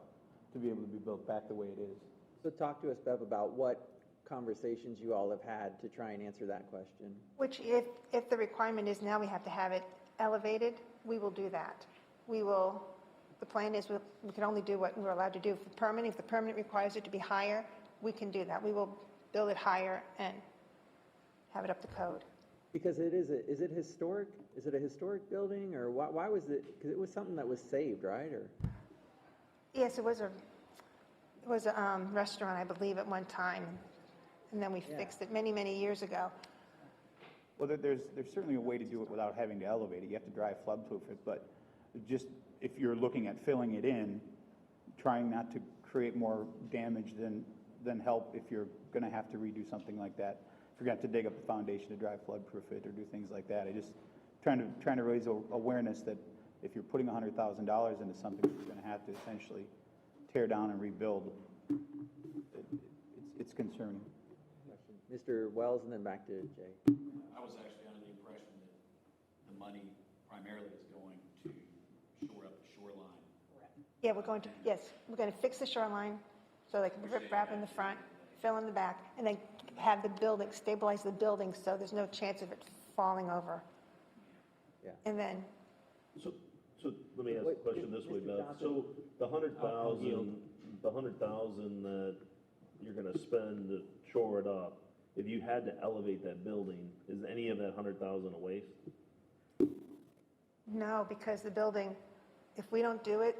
to be able to be built back the way it is. So talk to us, Bev, about what conversations you all have had to try and answer that question. Which if the requirement is now we have to have it elevated, we will do that. The plan is we can only do what we're allowed to do. If the permit requires it to be higher, we can do that. We will build it higher and have it up to code. Because is it historic? Is it a historic building, or why was it? Because it was something that was saved, right? Or Yes, it was a restaurant, I believe, at one time, and then we fixed it many, many years ago. Well, there's certainly a way to do it without having to elevate it. You have to dry flood-proof it, but just if you're looking at filling it in, trying not to create more damage than help if you're going to have to redo something like that. If you're going to have to dig up the foundation to dry flood-proof it or do things like that. I just trying to raise awareness that if you're putting $100,000 into something that you're going to have to essentially tear down and rebuild, it's concerning. Mr. Wells, and then back to Jay. I was actually under the impression that the money primarily is going to shore up the shoreline. Yeah, we're going to fix the shoreline so they can rip wrap in the front, fill in the back, and then have the building, stabilize the building so there's no chance of it falling over. Yeah. And then. So let me ask the question this way, Beth. So the $100,000 that you're going to spend to shore it up, if you had to elevate that building, is any of that $100,000 a waste? No, because the building, if we don't do it,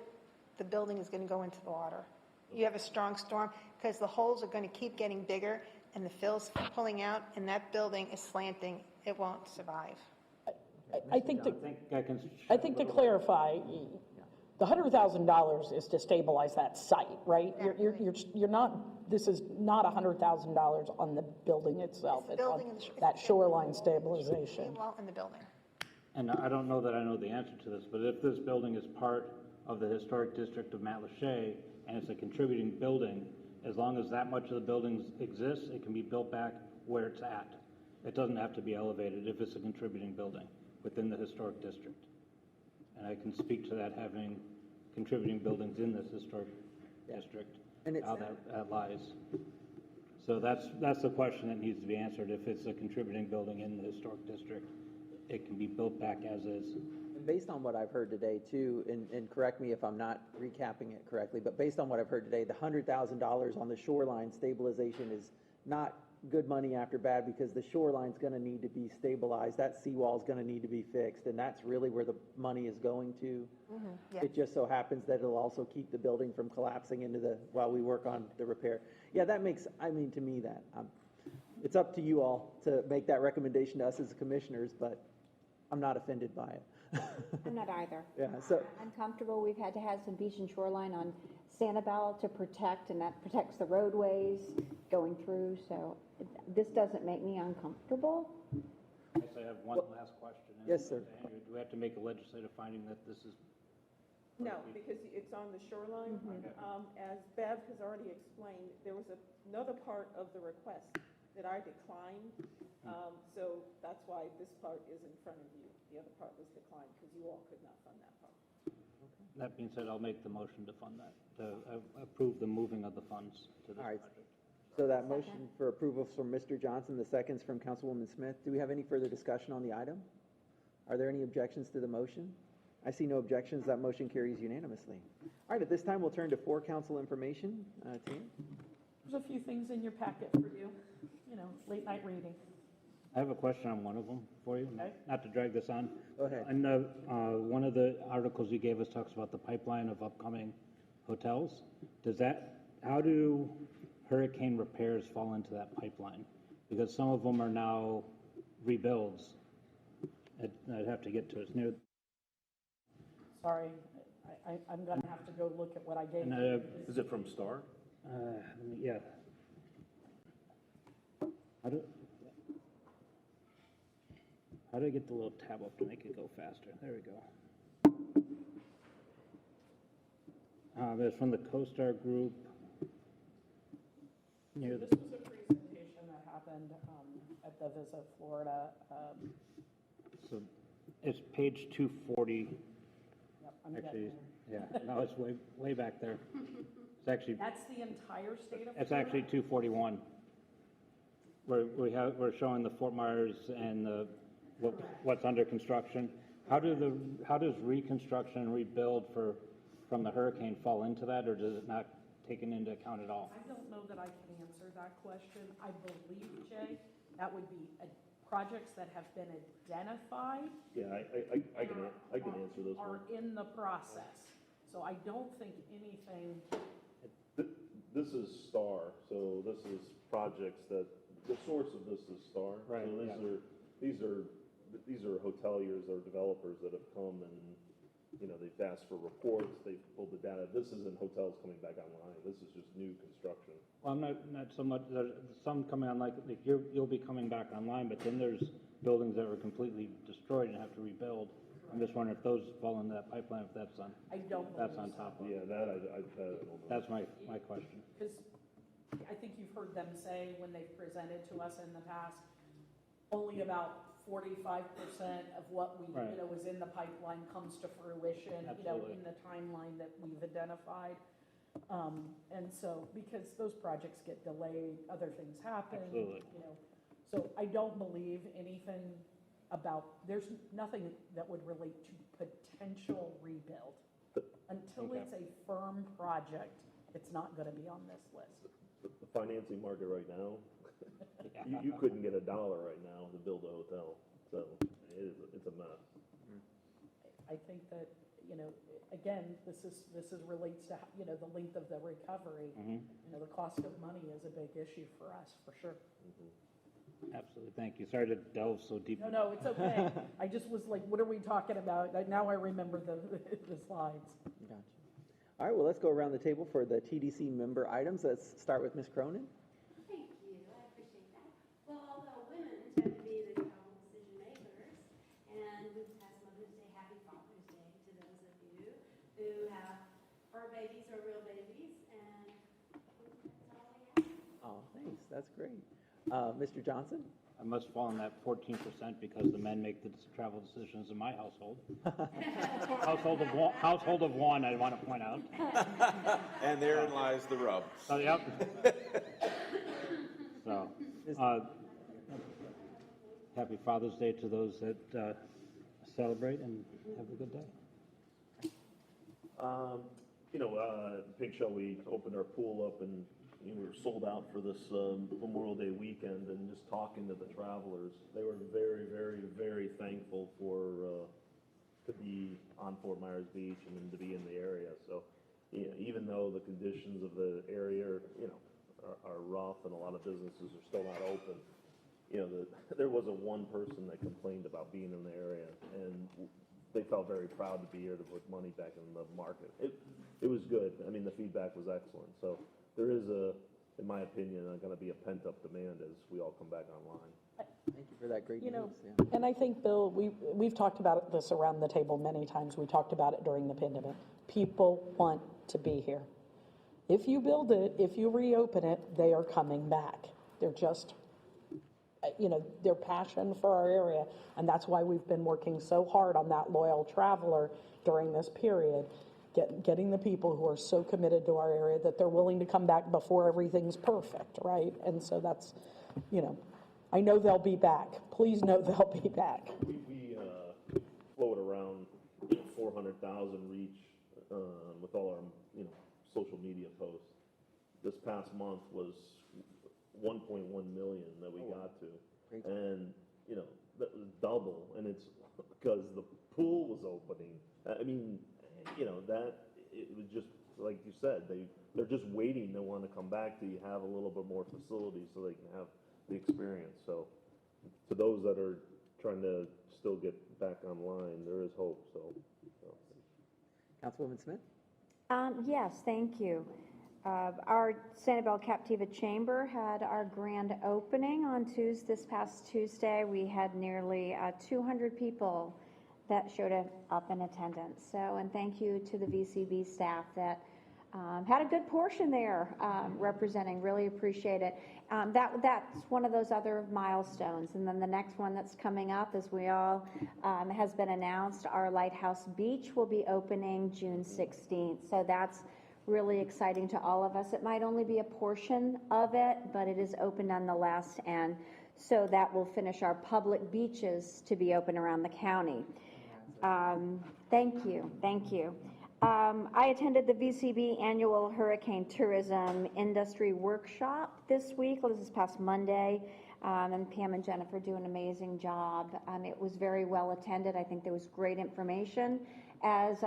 the building is going to go into the water. You have a strong storm because the holes are going to keep getting bigger and the fill's pulling out and that building is slanting. It won't survive. I think to clarify, the $100,000 is to stabilize that site, right? You're not, this is not $100,000 on the building itself. It's on that shoreline stabilization. Well, in the building. And I don't know that I know the answer to this, but if this building is part of the historic district of Matlacha and it's a contributing building, as long as that much of the building exists, it can be built back where it's at. It doesn't have to be elevated if it's a contributing building within the historic district. And I can speak to that, having contributing buildings in this historic district, and how that lies. So that's the question that needs to be answered. If it's a contributing building in the historic district, it can be built back as is. And based on what I've heard today too, and correct me if I'm not recapping it correctly, but based on what I've heard today, the $100,000 on the shoreline stabilization is not good money after bad, because the shoreline's going to need to be stabilized. That seawall's going to need to be fixed, and that's really where the money is going to. Yeah. It just so happens that it'll also keep the building from collapsing while we work on the repair. Yeah, that makes, to me that, it's up to you all to make that recommendation to us as commissioners, but I'm not offended by it. I'm not either. Yeah, so. I'm comfortable. We've had to have some beach and shoreline on Sanibel to protect, and that protects the roadways going through, so this doesn't make me uncomfortable. I have one last question. Yes, sir. Andrew, do we have to make a legislative finding that this is No, because it's on the shoreline. As Bev has already explained, there was another part of the request that I declined. So that's why this part is in front of you. The other part was declined because you all could not fund that part. That being said, I'll make the motion to fund that, to approve the moving of the funds to this All right. project. So that motion for approval from Mr. Johnson, the seconds from Councilwoman Smith. Do we have any further discussion on the item? Are there any objections to the motion? I see no objections. That motion carries unanimously. All right, at this time, we'll turn to for council information. Tam? There's a few things in your packet for you, late night reading. I have a question on one of them for you, Okay. not to drag this on. Go ahead. And one of the articles you gave us talks about the pipeline of upcoming hotels. How do hurricane repairs fall into that pipeline? Because some of them are now rebuilds. I'd have to get to it. It's near. Sorry, I'm going to have to go look at what I gave And, you. Is it from Star? Yeah. How do I get the little tab up to make it go faster? There we go. There's from the CoStar Group. Near This the, was a presentation that happened at the Visit Florida. so it's page 240. Yep, I'm Actually, getting yeah, no, it's way back there. It's actually, That's the entire state of Florida? it's actually 241. We're showing the Fort Myers and what's under construction. How does reconstruction and rebuild from the hurricane fall into that, or does it not taken into account at all? I don't know that I can answer that question. I believe, Jay, that would be projects that have been identified. Yeah, I can answer those Are ones. in the process. So I don't think anything, This is Star, so this is projects that, the source of this is Star. Right, So these are hoteliers or developers that have come and, they've asked for reports, they've pulled the data. This isn't hotels coming back online, this is just new construction. Well, I'm not so much, there's some coming on, like you'll be coming back online, but then there's buildings that were completely destroyed and have to rebuild. I'm just wondering if those fall into that pipeline, if that's on. I don't That's on believe so. top of Yeah, it. that I don't know. That's my question. Because I think you've heard them say when they've presented to us in the past, only about 45% of what we, Right. is in the pipeline comes to fruition, Absolutely. in the timeline that we've identified. And so, because those projects get delayed, other things happen. Absolutely. So I don't believe anything there's nothing that would relate to potential rebuild. Until Okay. it's a firm project, it's not gonna be on this list. The financing market right now, you couldn't get $1 right now to build a hotel, so it's a mess. I think that, again, this relates to, the length of the recovery. The cost of money is a big issue for us, for sure. Absolutely, thank you. Sorry to delve so deep. No, it's okay. I just was like, what are we talking about? Now I remember the slides. Gotcha. All right, well, let's go around the table for the TDC member items. Let's start with Ms. Cronin. Thank you, I appreciate that. Well, although women tend to be the travel decision makers, and with past Mother's Day, happy Father's Day to those of you who have fur babies or real babies, and that's all I have. Oh, thanks. That's great. Mr. Johnson? I must fall in that 14% because the men make the travel decisions in my household. Household of one, I want to point out. And therein lies the rub. So, yep. So, happy Father's Day to those that celebrate, and have a good day. Pink Shell, we opened our pool up and we were sold out for this Memorial Day weekend, and just talking to the travelers, they were very, very, very thankful to be on Fort Myers Beach and then to be in the area. So, even though the conditions of the area, are rough and a lot of businesses are still not open, there wasn't one person that complained about being in the area, and they felt very proud to be here to put money back in the market. It was good. I mean, the feedback was excellent. So there is in my opinion, going to be a pent-up demand as we all come back online. Thank you for that great You know, news. Yeah. and I think, Bill, we've talked about this around the table many times. We talked about it during the pandemic. People want to be here. If you build it, if you reopen it, they are coming back. They're just, their passion for our area, and that's why we've been working so hard on that loyal traveler during this period, getting the people who are so committed to our area that they're willing to come back before everything's perfect, right? And so that's, I know they'll be back. Please know they'll be back. We float around 400,000 reach with all our social media posts. This past month was 1.1 million that we got to, and that was double, and it's because the pool was opening. I mean, that it was just like you said, they're just waiting. They want to come back till you have a little bit more facilities so they can have the experience. So to those that are trying to still get back online, there is hope. So. Councilwoman Smith? Yes, thank you. Our Sanibel Captiva Chamber had our grand opening on this past Tuesday. We had nearly 200 people that showed up in attendance. So, and thank you to the VCB staff that had a good portion there representing. Really appreciate it. That's one of those other milestones. And then the next one that's coming up, as we all has been announced, our Lighthouse Beach will be opening June 16th. So that's really exciting to all of us. It might only be a portion of it, but it is open nonetheless. And so that will finish our public beaches to be open around the county. Thank you. Thank you. I attended the VCB annual Hurricane Tourism Industry Workshop this week. This is past Monday, and Pam and Jennifer do an amazing job. It was very well attended. I think there was great information as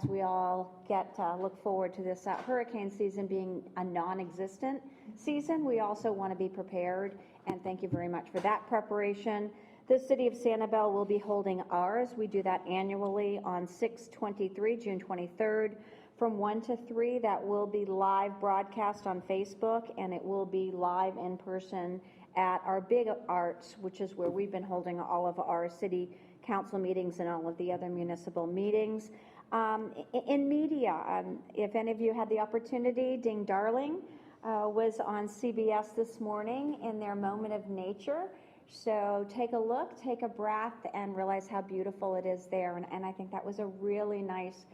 we all get look forward to this hurricane season being a non-existent season. We also want to be prepared, and thank you very much for that preparation. The City of Sanibel will be holding ours. We do that annually on 6/23, June 23rd, from 1 to 3. That will be live broadcast on Facebook, and it will be live in person at our Big Arts, which is where we've been holding all of our city council meetings and all of the other municipal meetings. In media, if any of you had the opportunity, Ding Darling was on CBS this morning in their Moment of Nature. So take a look, take a breath, and realize how beautiful it is there. And I think that was a really nice,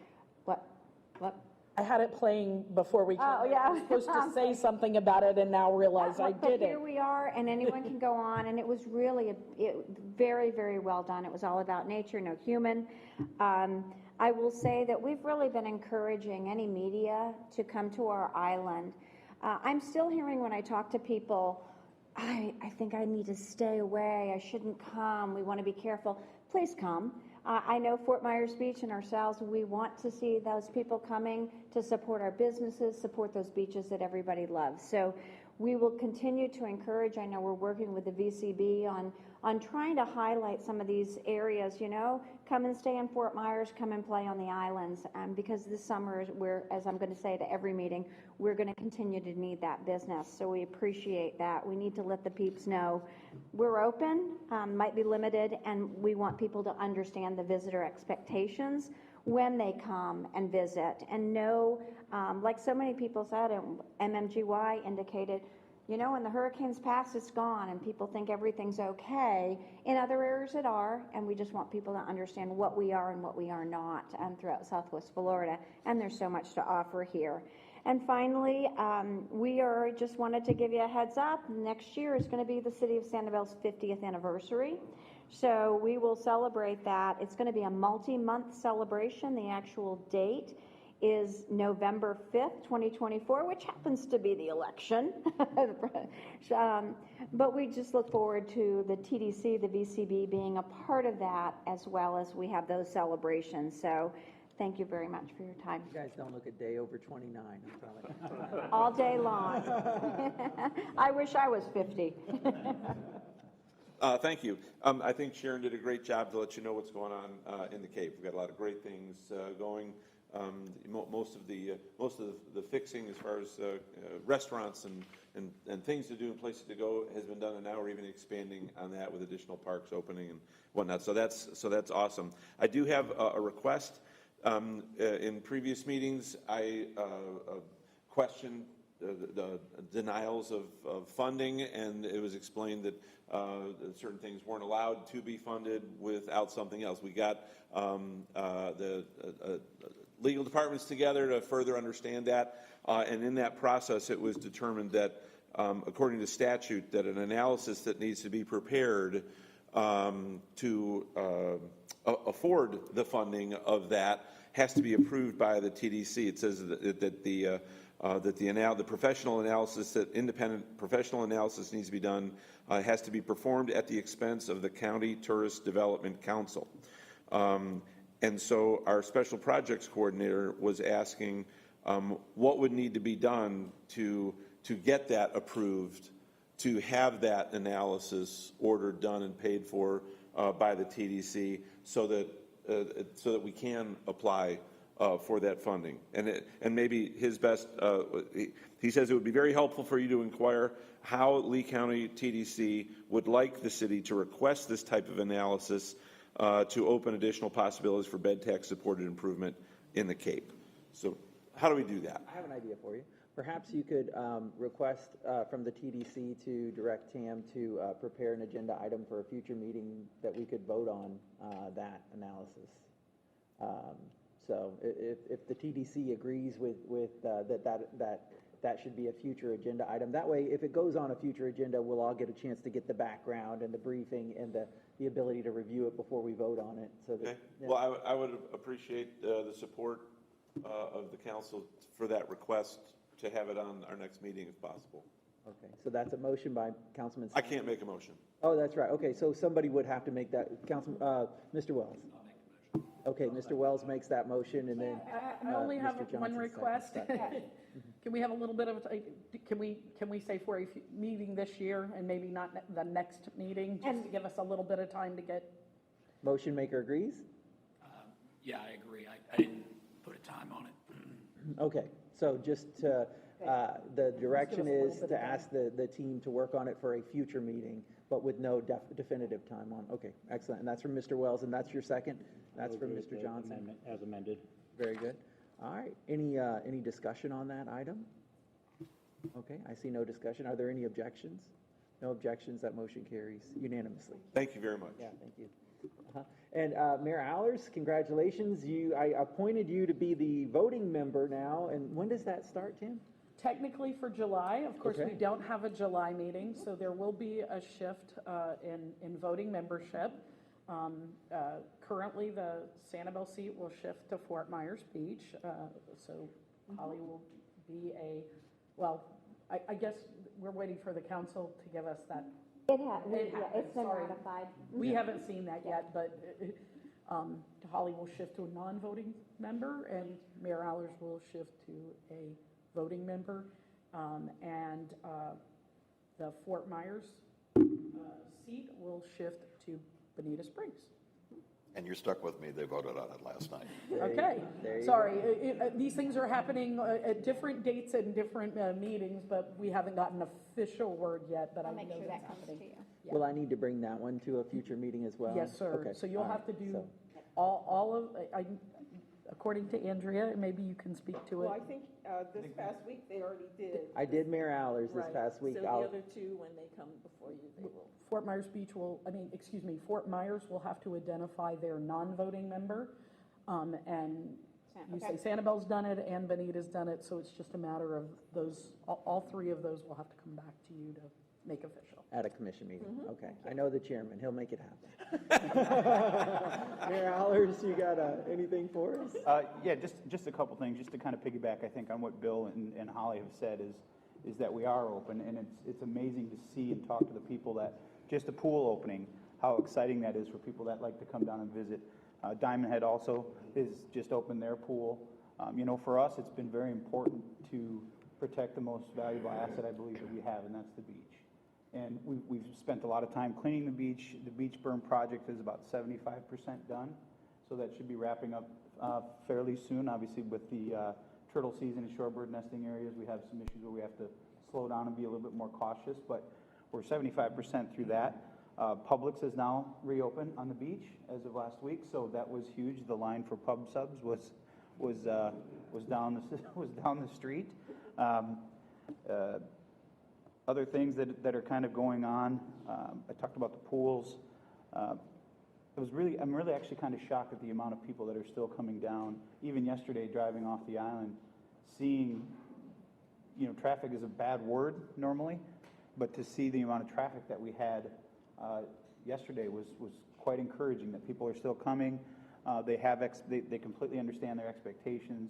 what? I had it playing before we came. Oh, yeah. I was supposed to say something about it and now realize I But did it. here we are, and anyone can go on, and it was really very, very well done. It was all about nature, no human. I will say that we've really been encouraging any media to come to our island. I'm still hearing when I talk to people, I think I need to stay away. I shouldn't come. We want to be careful. Please come. I know Fort Myers Beach and ourselves, we want to see those people coming to support our businesses, support those beaches that everybody loves. So we will continue to encourage. I know we're working with the VCB on trying to highlight some of these areas, come and stay in Fort Myers, come and play on the islands, because this summer, as I'm going to say to every meeting, we're going to continue to need that business. So we appreciate that. We need to let the peeps know we're open, might be limited, and we want people to understand the visitor expectations when they come and visit, and know, like so many people said, and MMGY indicated, when the hurricanes pass, it's gone, and people think everything's okay. In other areas it are, and we just want people to understand what we are and what we are not throughout Southwest Florida, and there's so much to offer here. And finally, we just wanted to give you a heads up. Next year is going to be the City of Sanibel's 50th anniversary. So we will celebrate that. It's going to be a multi-month celebration. The actual date is November 5th, 2024, which happens to be the election. But we just look forward to the TDC, the VCB, being a part of that, as well as we have those celebrations. So thank you very much for your time. You guys don't look a day over 29, I'm telling you. All day long. I wish I was 50. Thank you. I think Sharon did a great job to let you know what's going on in the Cape. We've got a lot of great things going. Most of the fixing as far as restaurants and things to do and places to go has been done, and now we're even expanding on that with additional parks opening and whatnot. So that's awesome. I do have a request. In previous meetings, I questioned the denials of funding, and it was explained that certain things weren't allowed to be funded without something else. We got the legal departments together to further understand that, and in that process it was determined that according to statute that an analysis that needs to be prepared to afford the funding of that has to be approved by the TDC. It says that the professional analysis, that independent professional analysis needs to be done, has to be performed at the expense of the County Tourist Development Council. And so our special projects coordinator was asking what would need to be done to get that approved, to have that analysis ordered, done, and paid for by the TDC, so that we can apply for that funding. And maybe his best, he says it would be very helpful for you to inquire how Lee County TDC would like the city to request this type of analysis to open additional possibilities for bed tax supported improvement in the Cape. So how do we do that? I have an idea for you. Perhaps you could request from the TDC to direct Tam to prepare an agenda item for a future meeting that we could vote on that analysis. So if the TDC agrees with that should be a future agenda item. That way, if it goes on a future agenda, we'll all get a chance to get the background and the briefing and the ability to review it before we vote on it. So that, okay. Well, I would appreciate the support of the council for that request to have it on our next meeting if possible. Okay, so that's a motion by Councilman. I can't make a motion. Oh, that's right. Okay, so somebody would have to make that. Mr. Wells. Okay, Mr. Wells makes that motion, and then I only have Mr. one Johnson request. seconds. Can we have a little bit of, can we say for a meeting this year and maybe not the next meeting, just to give us a little bit of time to get? Motion maker agrees? Yeah, I agree. I didn't put a time on it. Okay, so just to, the direction is to ask the team to work on it for a future meeting, but with no definitive time on. Okay, excellent. And that's from Mr. Wells, and that's your second? That's from Mr. Johnson? Amendment as amended. Very good. All right, any discussion on that item? Okay, I see no discussion. Are there any objections? No objections, that motion carries unanimously. Thank you very much. Yeah, thank you. And Mayor Allers, congratulations. I appointed you to be the voting member now, and when does that start, Tim? Technically for July. Of course, Okay. we don't have a July meeting, so there will be a shift in voting membership. Currently, the Sanibel seat will shift to Fort Myers Beach, so Holly will be I guess we're waiting for the council to give us that. It's been Sorry. ratified. We haven't seen that yet, but Holly will shift to a non-voting member, and Mayor Allers will shift to a voting member, and the Fort Myers seat will shift to Bonita Springs. And you're stuck with me, they voted on it last night. Okay, sorry, these things are happening at different dates and different meetings, but we haven't gotten official word yet, but I know that's happening. Yeah. Will I need to bring that one to a future meeting as well? Yes, sir. Okay. So you'll All have to right. do So- all of, according to Andrea, maybe you can speak to it. Well, I think this past week they already did. I did Mayor Allers this Right. past week. So the other two, when they come before you, they will. Fort Myers Beach Fort Myers will have to identify their non-voting member. And you say Sanibel's done it and Bonita's done it, so it's just a matter of those, all three of those will have to come back to you to make official. At a commission meeting, Mhm. okay. I know the chairman, he'll make it happen. Mayor Allers, you got anything for us? Yeah, just a couple things, just to kind of piggyback, I think, on what Bill and Holly have said is that we are open, and it's amazing to see and talk to the people that, just the pool opening, how exciting that is for people that like to come down and visit. Diamond Head also is just opened their pool. For us, it's been very important to protect the most valuable asset I believe that we have, and that's the beach. And we've spent a lot of time cleaning the beach. The beach burn project is about 75% done. So that should be wrapping up fairly soon. Obviously, with the turtle season and shorebird nesting areas, we have some issues where we have to slow down and be a little bit more cautious, but we're 75% through that. Publix is now reopened on the beach as of last week, so that was huge. The line for pub subs was down the street. Other things that are kind of going on. I talked about the pools. I'm really actually kind of shocked at the amount of people that are still coming down. Even yesterday, driving off the island, seeing, traffic is a bad word normally, but to see the amount of traffic that we had yesterday was quite encouraging. That people are still coming. They completely understand their expectations.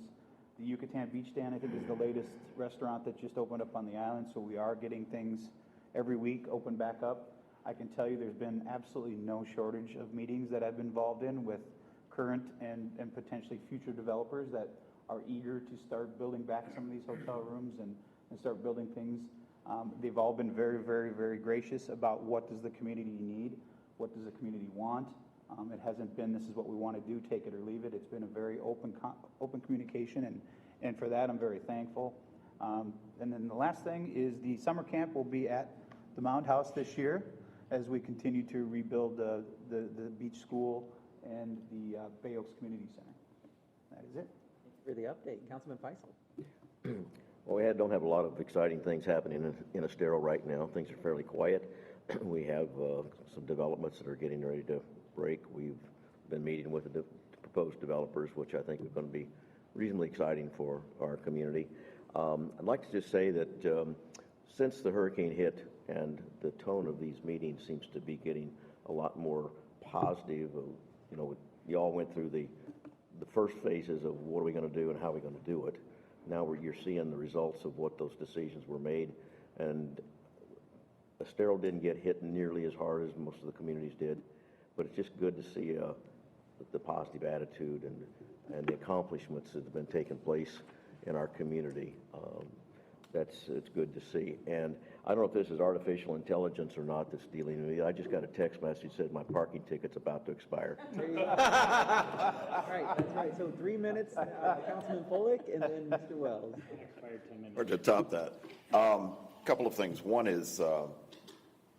The Yucatan Beach Stand, I think, is the latest restaurant that just opened up on the island, so we are getting things every week open back up. I can tell you there's been absolutely no shortage of meetings that I've been involved in with current and potentially future developers that are eager to start building back some of these hotel rooms and start building things. They've all been very, very, very gracious about what does the community need, what does the community want. It hasn't been, this is what we want to do, take it or leave it. It's been a very open communication, and for that I'm very thankful. And then the last thing is the summer camp will be at the Mound House this year as we continue to rebuild the beach school and the Bay Oaks Community Center. That is it. Thank you for the update. Councilman Faisal. Well, we don't have a lot of exciting things happening in Estero right now. Things are fairly quiet. We have some developments that are getting ready to break. We've been meeting with the proposed developers, which I think are going to be reasonably exciting for our community. I'd like to just say that since the hurricane hit and the tone of these meetings seems to be getting a lot more positive. You all went through the first phases of what are we going to do and how are we going to do it. Now you're seeing the results of what those decisions were made, and Estero didn't get hit nearly as hard as most of the communities did, but it's just good to see the positive attitude and the accomplishments that have been taking place in our community. It's good to see. And I don't know if this is artificial intelligence or not that's dealing with me. I just got a text message that said my parking ticket's about to expire. There you go. Right, that's right. So 3 minutes, Councilman Polik, and then Mr. Wells. Or to top that, couple of things. One is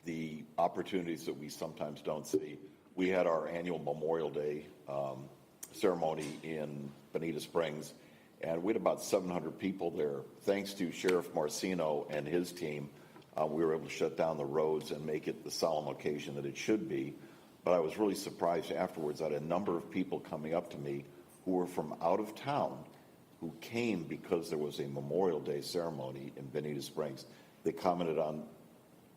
the opportunities that we sometimes don't see. We had our annual Memorial Day ceremony in Bonita Springs, and we had about 700 people there. Thanks to Sheriff Marcino and his team, we were able to shut down the roads and make it the solemn occasion that it should be. But I was really surprised afterwards that a number of people coming up to me who were from out of town who came because there was a Memorial Day ceremony in Bonita Springs. They commented on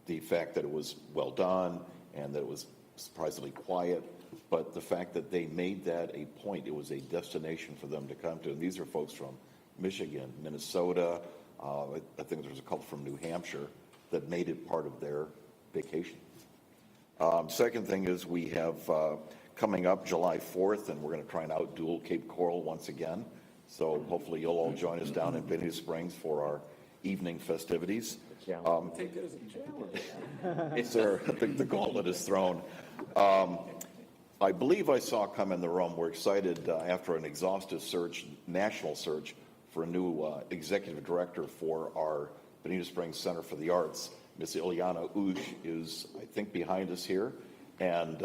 the fact that it was well done and that it was surprisingly quiet, but the fact that they made that a point, it was a destination for them to come to. And these are folks from Michigan, Minnesota, I think there's a couple from New Hampshire that made it part of their vacation. Second thing is we have coming up July 4th, and we're going to try and outduel Cape Coral once again. So hopefully you'll all join us down in Bonita Springs for our evening festivities. Take it as a challenge. The gauntlet is thrown. I believe I saw come in the room. We're excited after an exhaustive search, national search, for a new executive director for our Bonita Springs Center for the Arts. Ms. Ilyana Ush is, I think, behind us here, and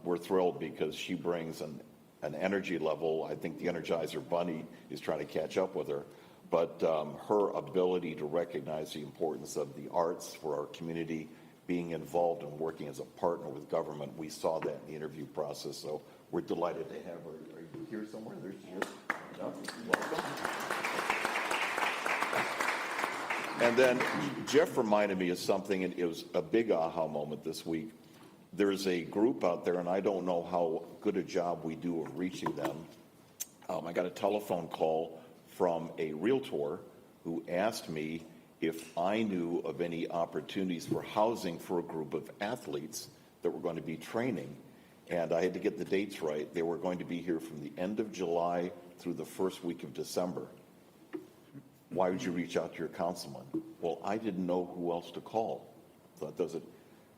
we're thrilled because she brings an energy level. I think the Energizer Bunny is trying to catch up with her, but her ability to recognize the importance of the arts for our community, being involved and working as a partner with government, we saw that in the interview process, so we're delighted to have her. Are you here somewhere? There she is. Welcome. And then Jeff reminded me of something, and it was a big aha moment this week. There's a group out there, and I don't know how good a job we do of reaching them. I got a telephone call from a realtor who asked me if I knew of any opportunities for housing for a group of athletes that were going to be training. And I had to get the dates right. They were going to be here from the end of July through the first week of December. Why would you reach out to your councilman? Well, I didn't know who else to call. Thought,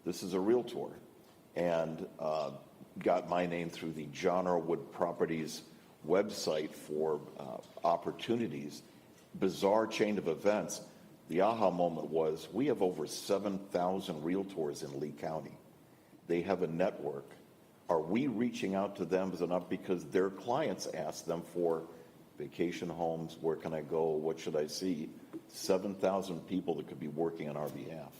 this is a realtor. And got my name through the John R. Wood Properties website for opportunities, bizarre chain of events. The aha moment was we have over 7,000 realtors in Lee County. They have a network. Are we reaching out to them enough because their clients ask them for vacation homes? Where can I go? What should I see? 7,000 people that could be working on our behalf.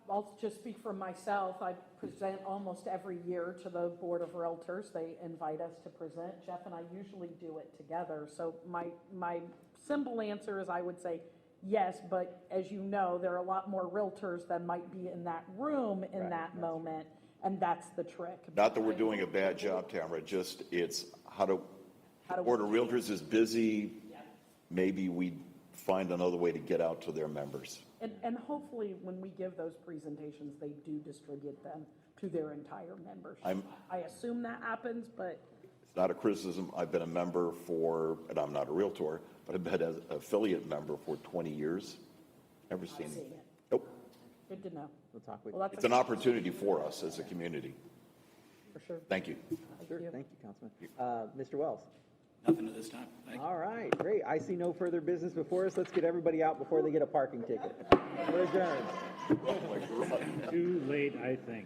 I'll just speak for myself. I present almost every year to the Board of Realtors. They invite us to present. Jeff and I usually do it together. So my simple answer is I would say yes, but as you know, there are a lot more realtors than might be in that room in that moment, and that's the trick. Not that we're doing a bad job, Tamara, just it's how to Board of Realtors is busy. Maybe we find another way to get out to their members. And hopefully when we give those presentations, they do distribute them to their entire membership. I assume that happens, but It's not a criticism. I've been a member for, and I'm not a realtor, but I've been an affiliate member for 20 years. Never seen it. Nope. good to know. We'll talk with Well, you. that's It's an opportunity for us as a community. For sure. Thank you. Sure, thank you, Councilman. Mr. Wells? Nothing at this time. Thank you. All right, great. I see no further business before us. Let's get everybody out before they get a parking ticket. We're adjourned. Too late, I think.